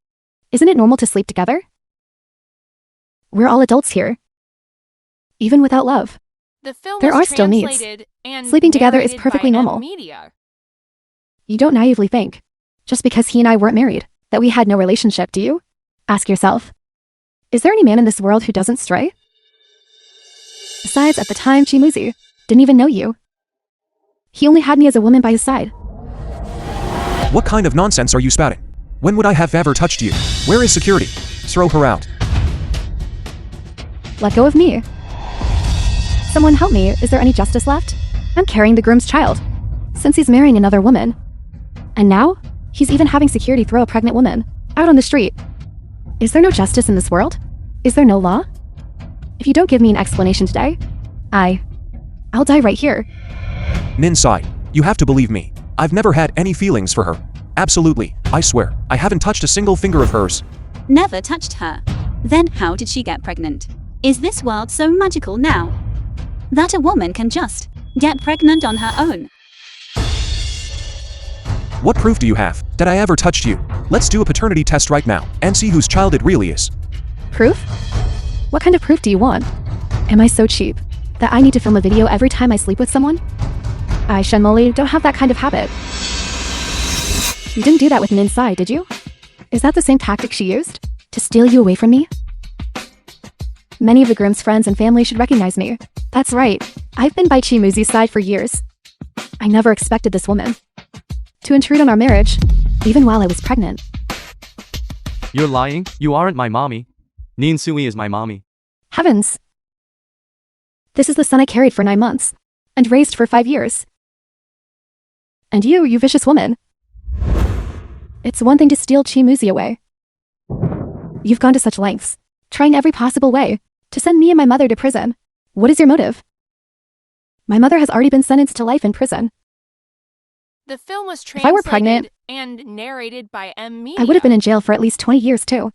Isn't it normal to sleep together? We're all adults here. Even without love. The film There was are still needs. translated and Sleeping together is narrated perfectly by normal. Media. You don't naively think, just because he and I weren't married, that we had no relationship, do you? Ask yourself, is there any man in this world who doesn't stray? Besides, at the time, Chimuzi didn't even know you. He only had me as a woman by his side. What kind of nonsense are you spouting? When would I have ever touched you? Where is security? Throw her out. Let go of me. Someone help me, is there any justice left? I'm carrying the groom's child, since he's marrying another woman. And now, he's even having security throw a pregnant woman out on the street. Is there no justice in this world? Is there no law? If you don't give me an explanation today, I'll die right here. Nin sighed. You have to believe me. I've never had any feelings for her. Absolutely, I swear, I haven't touched a single finger of hers. Never touched her. Then how did she get pregnant? Is this world so magical now that a woman can just get pregnant on her own? What proof do you have that I ever touched you? Let's do a paternity test right now and see whose child it really is. Proof? What kind of proof do you want? Am I so cheap that I need to film a video every time I sleep with someone? I, Shenmoli, don't have that kind of habit. You didn't do that with Nin Sai, did you? Is that the same tactic she used? To steal you away from me? Many of the groom's friends and family should recognize me. That's right. I've been by Chi Muzi's side for years. I never expected this woman to intrude on our marriage, even while I was pregnant. You're lying? You aren't my mommy. Nin Sui is my mommy. Heavens! This is the son I carried for 9 months, and raised for 5 years. And you vicious woman. It's one thing to steal Chi Muzi away. You've gone to such lengths, trying every possible way to send me and my mother to prison. What is your motive? My mother has already been sentenced to life in prison. The film was If I were pregnant and narrated by M. Media. I would have been in jail for at least 20 years too.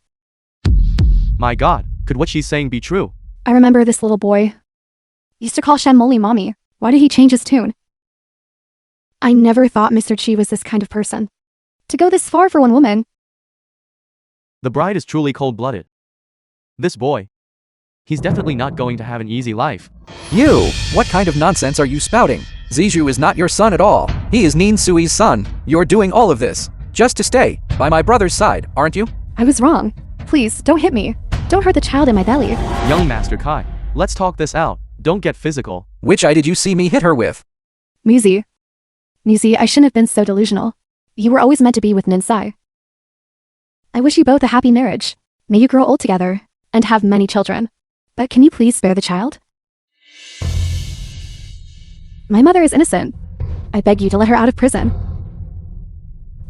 My god, could what she's saying be true? I remember this little boy used to call Shenmoli mommy. Why did he change his tune? I never thought Mr. Chi was this kind of person. To go this far for one woman. The bride is truly cold-blooded. This boy, he's definitely not going to have an easy life. You! What kind of nonsense are you spouting? Ziju is not your son at all. He is Nin Sui's son. You're doing all of this just to stay by my brother's side, aren't you? I was wrong. Please, don't hit me. Don't hurt the child in my belly. Young Master Kai, let's talk this out. Don't get physical. Which eye did you see me hit her with? Muzi, I shouldn't have been so delusional. You were always meant to be with Nin Sai. I wish you both a happy marriage. May you grow old together and have many children. But can you please spare the child? My mother is innocent. I beg you to let her out of prison.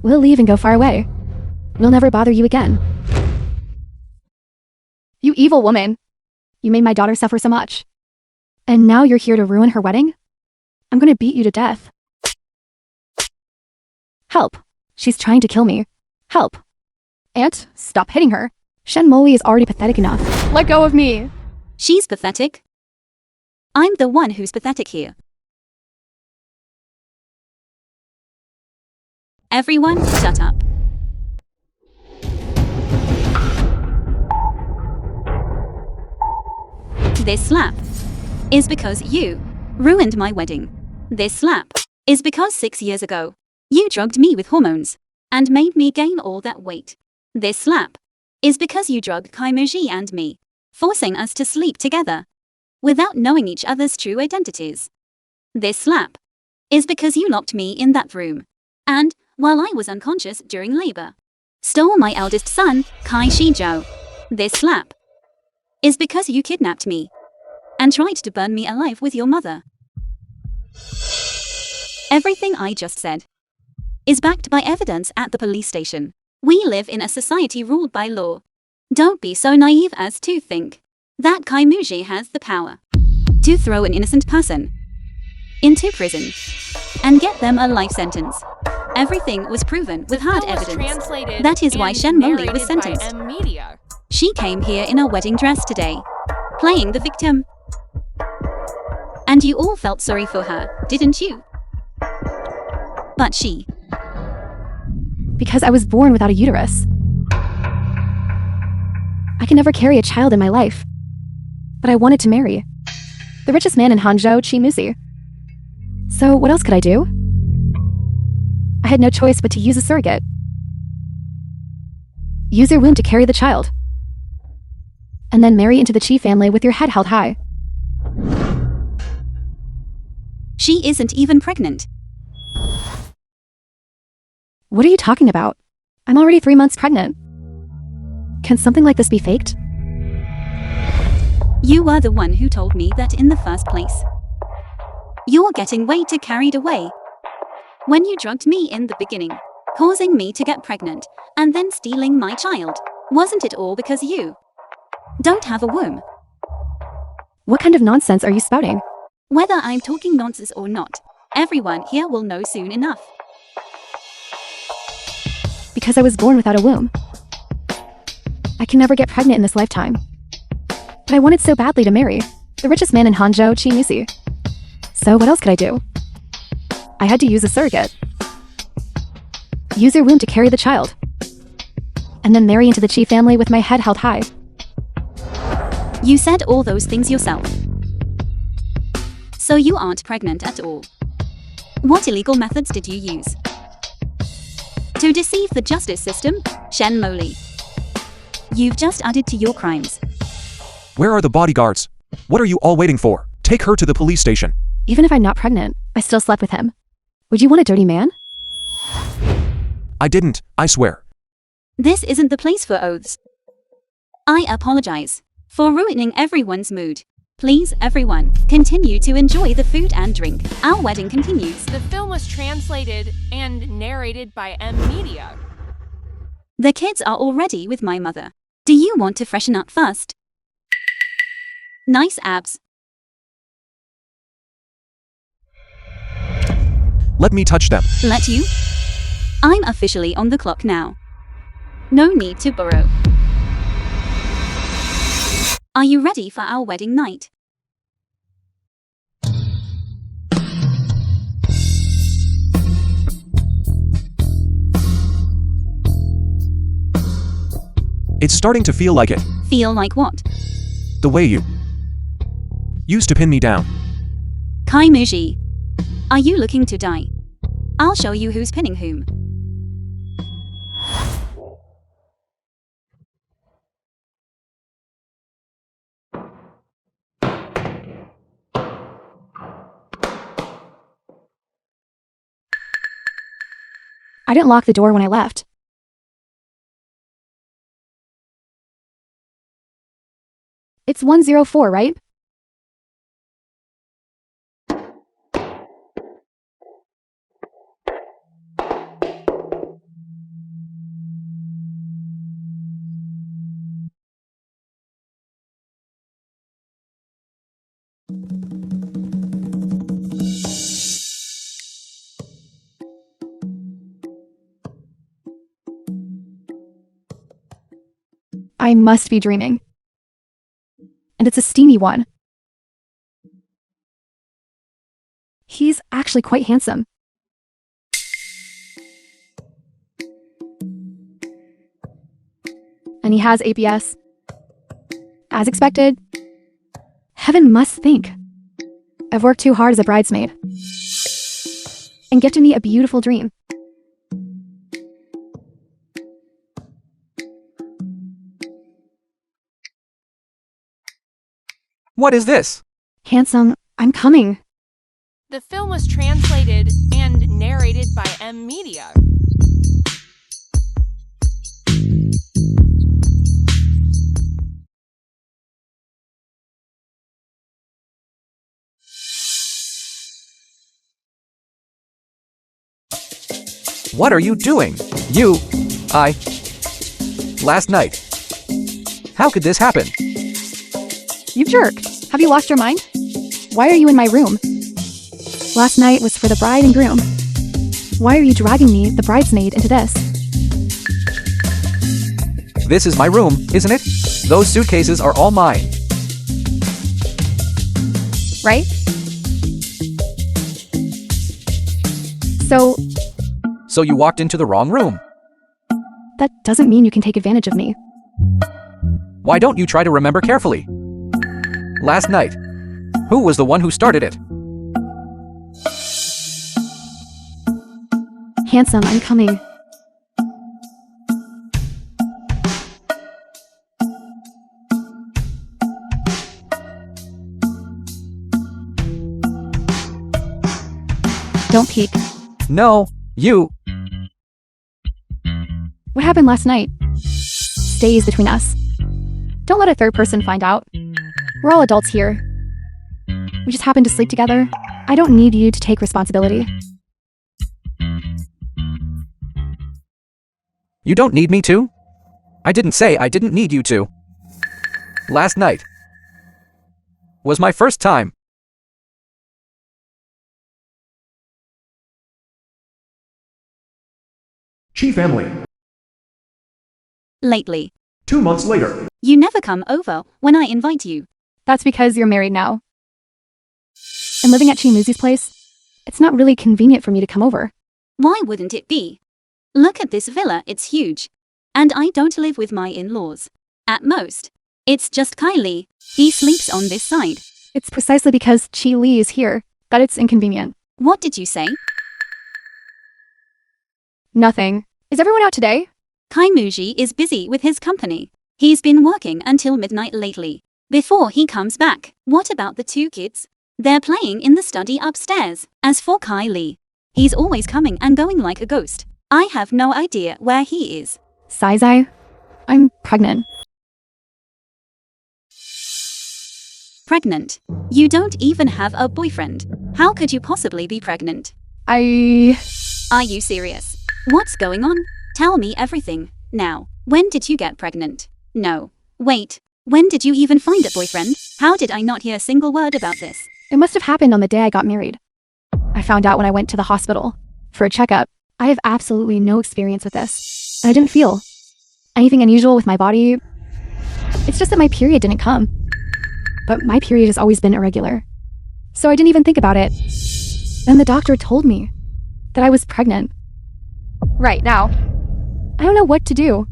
We'll leave and go far away. We'll never bother you again. You evil woman. You made my daughter suffer so much. And now you're here to ruin her wedding? I'm gonna beat you to death. Help. She's trying to kill me. Help. Aunt, stop hitting her. Shenmoli is already pathetic enough. Let go of me. She's pathetic. I'm the one who's pathetic here. Everyone, shut up. This slap is because you ruined my wedding. This slap is because 6 years ago, you drugged me with hormones and made me gain all that weight. This slap is because you drugged Kai Muji and me, forcing us to sleep together without knowing each other's true identities. This slap is because you locked me in that room and, while I was unconscious during labor, stole my eldest son, Kai Shizhou. This slap is because you kidnapped me and tried to burn me alive with your mother. Everything I just said is backed by evidence at the police station. We live in a society ruled by law. Don't be so naive as to think that Kai Muji has the power to throw an innocent person into prison and get them a life sentence. Everything was proven with hard evidence. That is why Shenmoli was sentenced. She came here in a wedding dress today, playing the victim. And you all felt sorry for her, didn't you? But she... Because I was born without a uterus. I can never carry a child in my life. But I wanted to marry the richest man in Hangzhou, Chi Muzi. So what else could I do? I had no choice but to use a surrogate. Use your womb to carry the child. And then marry into the Chi family with your head held high. She isn't even pregnant. What are you talking about? I'm already 3 months pregnant. Can something like this be faked? You were the one who told me that in the first place. You're getting way too carried away. When you drugged me in the beginning, causing me to get pregnant, and then stealing my child, wasn't it all because you don't have a womb? What kind of nonsense are you spouting? Whether I'm talking nonsense or not, everyone here will know soon enough. Because I was born without a womb. I can never get pregnant in this lifetime. But I wanted so badly to marry the richest man in Hanzhou, Qi. So what else could I do? I had to use a surrogate. Use your womb to carry the child. And then marry into the Qi family with my head held high. You said all those things yourself. So you aren't pregnant at all. What illegal methods did you use to deceive the justice system, Shen Moli? You've just added to your crimes. Where are the bodyguards? What are you all waiting for? Take her to the police station. Even if I'm not pregnant, I still slept with him. Would you want a dirty man? I didn't, I swear. This isn't the place for oaths. I apologize for ruining everyone's mood. Please, everyone, continue to enjoy the food and drink. Our wedding continues. The film was translated and narrated by M Media. The kids are already with my mother. Do you want to freshen up first? Nice abs. Let me touch them. Let you? I'm officially on the clock now. No need to borrow. Are you ready for our wedding night? It's starting to feel like it. Feel like what? The way you used to pin me down. Kai Muji. Are you looking to die? I'll show you who's pinning whom. I didn't lock the door when I left. It's 104, right? I must be dreaming. And it's a steamy one. He's actually quite handsome. And he has APS. As expected. Heaven must think. I've worked too hard as a bridesmaid. And gifted me a beautiful dream. What is this? Handsome, I'm coming. The film was translated and narrated by M Media. What are you doing? Last night. How could this happen? You jerk. Have you lost your mind? Why are you in my room? Last night was for the bride and groom. Why are you dragging me, the bridesmaid, into this? This is my room, isn't it? Those suitcases are all mine. Right? So you walked into the wrong room. that doesn't mean you can take advantage of me. Why don't you try to remember carefully? Last night. Who was the one who started it? Handsome, I'm coming. Don't peek. No, you. What happened last night stays between us. Don't let a third person find out. We're all adults here. We just happen to sleep together. I don't need you to take responsibility. You don't need me to? I didn't say I didn't need you to. Last night was my first time. Chi family. Lately, 2 months later. you never come over when I invite you. That's because you're married now. And living at Chimuzi's place, it's not really convenient for me to come over. Why wouldn't it be? Look at this villa, it's huge. And I don't live with my in-laws. At most, it's just Kylie. He sleeps on this side. It's precisely because Chi Li is here that it's inconvenient. What did you say? Nothing. Is everyone out today? Kaimuji is busy with his company. He's been working until midnight lately. Before he comes back, what about the 2 kids? They're playing in the study upstairs. As for Kylie, he's always coming and going like a ghost. I have no idea where he is. Sai, I'm pregnant. Pregnant? You don't even have a boyfriend. How could you possibly be pregnant? Are you serious? What's going on? Tell me everything. Now, when did you get pregnant? No. Wait. When did you even find a boyfriend? How did I not hear a single word about this? It must have happened on the day I got married. I found out when I went to the hospital for a checkup. I have absolutely no experience with this. And I didn't feel anything unusual with my body. It's just that my period didn't come. But my period has always been irregular. So I didn't even think about it. Then the doctor told me that I was pregnant. Right now, I don't know what to do.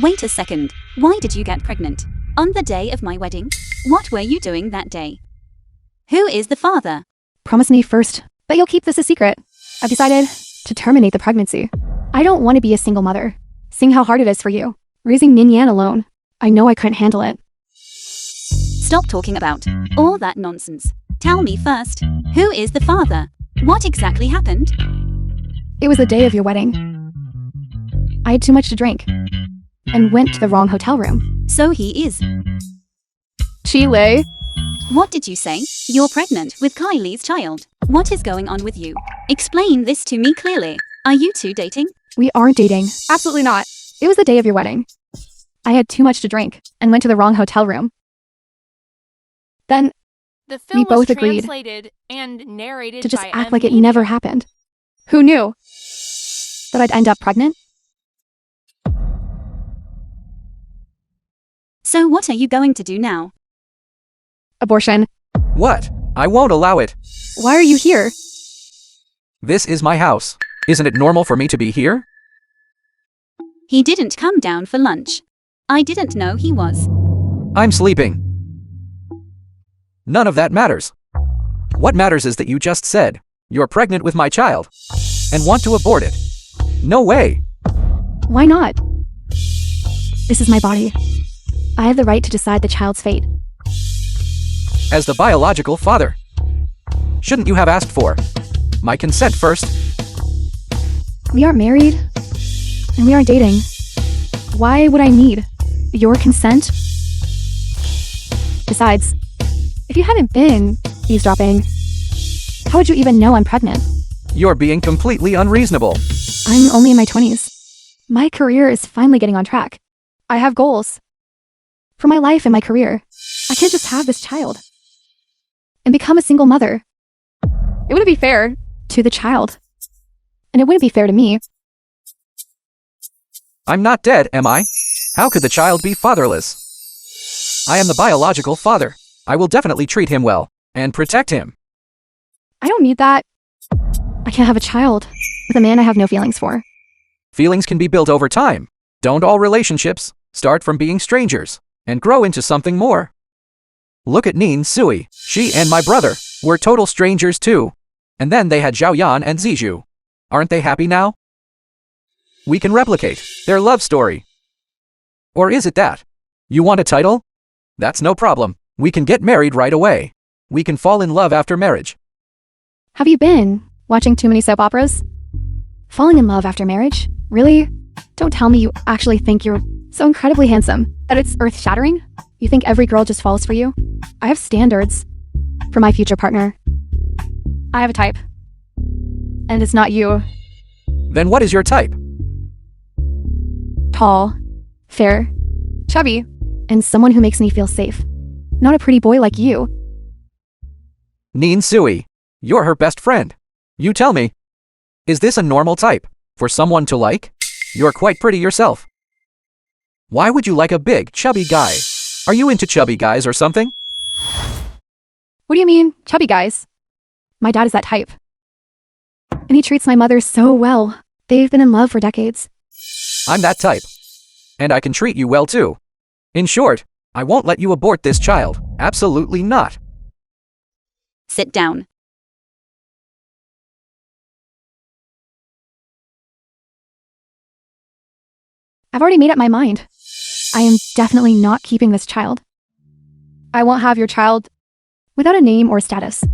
Wait a second. Why did you get pregnant? On the day of my wedding? What were you doing that day? Who is the father? Promise me first that you'll keep this a secret. I've decided to terminate the pregnancy. I don't want to be a single mother. Seeing how hard it is for you, raising Ningyan alone. I know I couldn't handle it. Stop talking about all that nonsense. Tell me first, who is the father? What exactly happened? It was the day of your wedding. I had too much to drink and went to the wrong hotel room. So he is. Chile. What did you say? You're pregnant with Kylie's child. What is going on with you? Explain this to me clearly. Are you two dating? We aren't dating. Absolutely not. It was the day of your wedding. I had too much to drink and went to the wrong hotel room. Then The film We was both agreed translated and narrated to just by act M. like it Media. never happened. Who knew that I'd end up pregnant? So what are you going to do now? Abortion. What? I won't allow it. Why are you here? This is my house. Isn't it normal for me to be here? He didn't come down for lunch. I didn't know he was. I'm sleeping. None of that matters. What matters is that you just said you're pregnant with my child and want to abort it. No way. Why not? This is my body. I have the right to decide the child's fate. As the biological father, shouldn't you have asked for my consent first? We aren't married, and we aren't dating. Why would I need your consent? Besides, if you hadn't been eavesdropping, how would you even know I'm pregnant? You're being completely unreasonable. I'm only in my 20s. My career is finally getting on track. I have goals. For my life and my career, I can't just have this child and become a single mother. It wouldn't be fair to the child. And it wouldn't be fair to me. I'm not dead, am I? How could the child be fatherless? I am the biological father. I will definitely treat him well and protect him. I don't need that. I can't have a child with a man I have no feelings for. Feelings can be built over time. Don't all relationships start from being strangers and grow into something more? Look at Nin Sui. She and my brother were total strangers too. And then they had Zhao Yan and Zizhu. Aren't they happy now? We can replicate their love story. Or is it that? You want a title? That's no problem. We can get married right away. We can fall in love after marriage. Have you been watching too many soap operas? Falling in love after marriage? Really? Don't tell me you actually think you're so incredibly handsome That it's earth-shattering? You think every girl just falls for you? I have standards for my future partner. I have a type. And it's not you. Then what is your type? Tall, fair, chubby, and someone who makes me feel safe. Not a pretty boy like you. Neen Sui, you're her best friend. You tell me, is this a normal type for someone to like? You're quite pretty yourself. Why would you like a big, chubby guy? Are you into chubby guys or something? What do you mean, chubby guys? My dad is that type. And he treats my mother so well. They've been in love for decades. I'm that type. And I can treat you well too. In short, I won't let you abort this child. Absolutely not. Sit down. I've already made up my mind. I am definitely not keeping this child. I won't have your child without a name or status.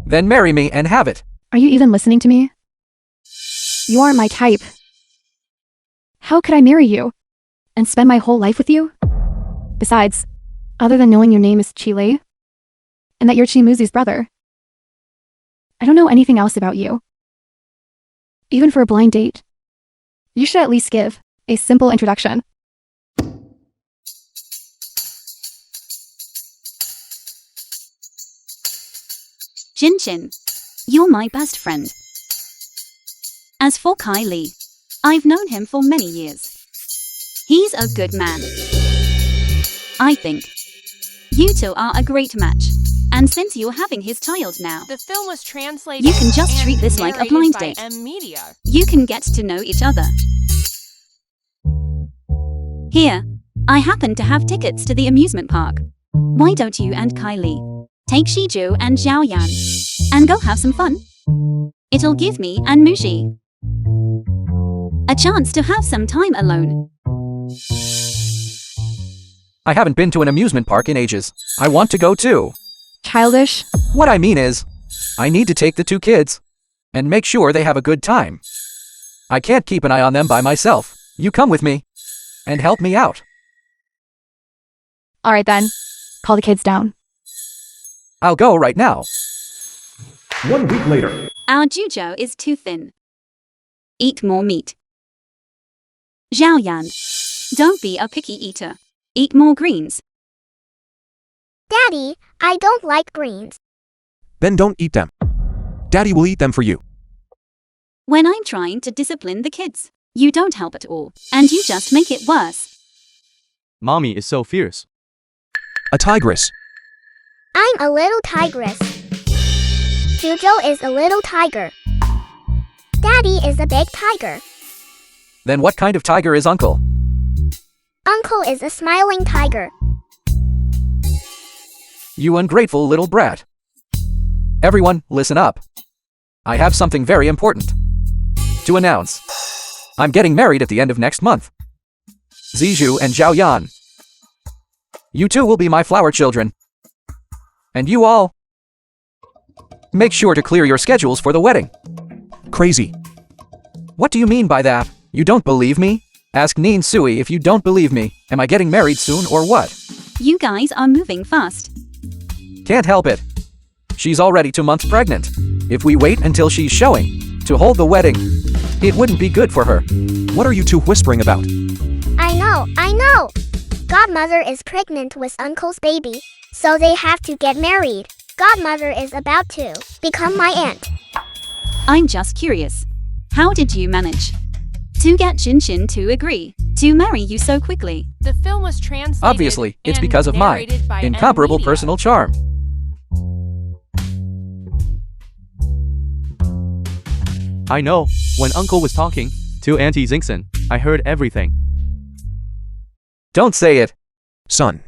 Then marry me and have it. Are you even listening to me? You aren't my type. How could I marry you and spend my whole life with you? Besides, other than knowing your name is Chile and that you're Chimuzi's brother, I don't know anything else about you. Even for a blind date, you should at least give a simple introduction. Jinshin, you're my best friend. As for Kylie, I've known him for many years. He's a good man. I think you two are a great match. And since you're having his child now, The film was translated. You can just and treat this like a narrated blind by date. M Media. you can get to know each other. Here, I happen to have tickets to the amusement park. Why don't you and Kylie take Shiju and Xiaoyan and go have some fun? It'll give me and Mushi a chance to have some time alone. I haven't been to an amusement park in ages. I want to go too. Childish? What I mean is, I need to take the two kids and make sure they have a good time. I can't keep an eye on them by myself. You come with me and help me out. Alright then. Call the kids down. I'll go right now. 1 week later. Our Jujo is too thin. Eat more meat. Xiaoyan, don't be a picky eater. Eat more greens. Daddy, I don't like greens. Then don't eat them. Daddy will eat them for you. When I'm trying to discipline the kids, you don't help at all, and you just make it worse. Mommy is so fierce. A tigress. I'm a little tigress. Jujo is a little tiger. Daddy is a big tiger. Then what kind of tiger is Uncle? Uncle is a smiling tiger. You ungrateful little brat. Everyone, listen up. I have something very important to announce. I'm getting married at the end of next month. Zizhu and Zhao Yan. You two will be my flower children. And you all, make sure to clear your schedules for the wedding. Crazy. What do you mean by that? You don't believe me? Ask Neen Sui if you don't believe me. Am I getting married soon or what? You guys are moving fast. Can't help it. She's already 2 months pregnant. If we wait until she's showing to hold the wedding, it wouldn't be good for her. What are you two whispering about? I know. Godmother is pregnant with Uncle's baby, so they have to get married. Godmother is about to become my aunt. I'm just curious. How did you manage to get Jinshin to agree to marry you so quickly? The film was translated. Obviously, it's and because of my narrated by M incomparable Media. personal charm. I know, when Uncle was talking to Auntie Xingxin, I heard everything. Don't say it. Son.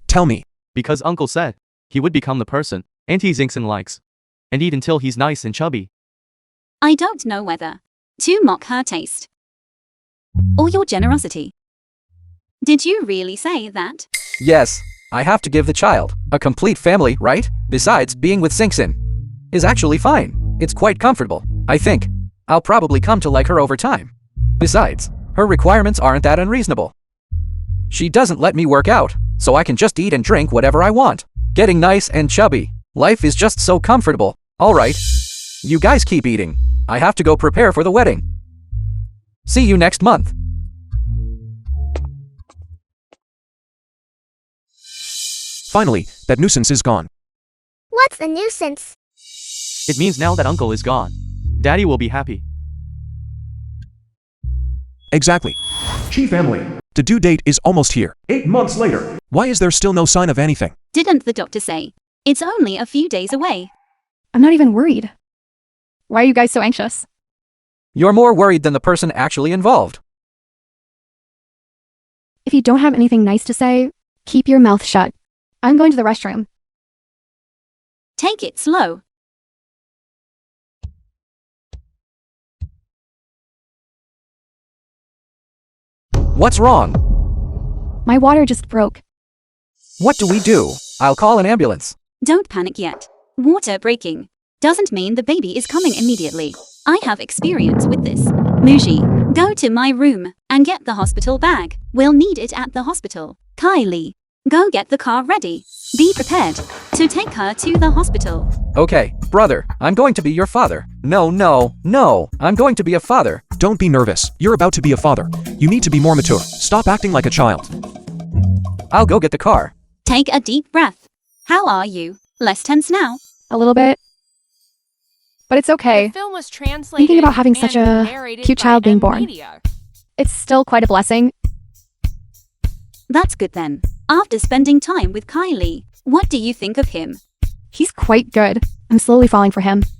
Tell me. Because Uncle said he would become the person Auntie Xingxin likes and eat until he's nice and chubby. I don't know whether to mock her taste or your generosity. Did you really say that? Yes, I have to give the child a complete family, right? Besides, being with Xingxin is actually fine. It's quite comfortable. I think I'll probably come to like her over time. Besides, her requirements aren't that unreasonable. She doesn't let me work out, so I can just eat and drink whatever I want. Getting nice and chubby. Life is just so comfortable. Alright. You guys keep eating. I have to go prepare for the wedding. See you next month. Finally, that nuisance is gone. What's a nuisance? It means now that uncle is gone, daddy will be happy. Exactly. Chi family. The due date is almost here. 8 months later. Why is there still no sign of anything? Didn't the doctor say? It's only a few days away. I'm not even worried. Why are you guys so anxious? You're more worried than the person actually involved. If you don't have anything nice to say, keep your mouth shut. I'm going to the restroom. Take it slow. What's wrong? My water just broke. What do we do? I'll call an ambulance. Don't panic yet. Water breaking doesn't mean the baby is coming immediately. I have experience with this. Muji, go to my room and get the hospital bag. We'll need it at the hospital. Kylie, go get the car ready. Be prepared to take her to the hospital. Okay, brother, I'm going to be your father. No, I'm going to be a father. Don't be nervous. You're about to be a father. You need to be more mature. Stop acting like a child. I'll go get the car. Take a deep breath. How are you? Less tense now? A little bit. But it's okay. The film was translated Thinking about having such and a narrated cute by child being M born. Media. It's still quite a blessing. That's good then. After spending time with Kylie, what do you think of him? He's quite good. I'm slowly falling for him.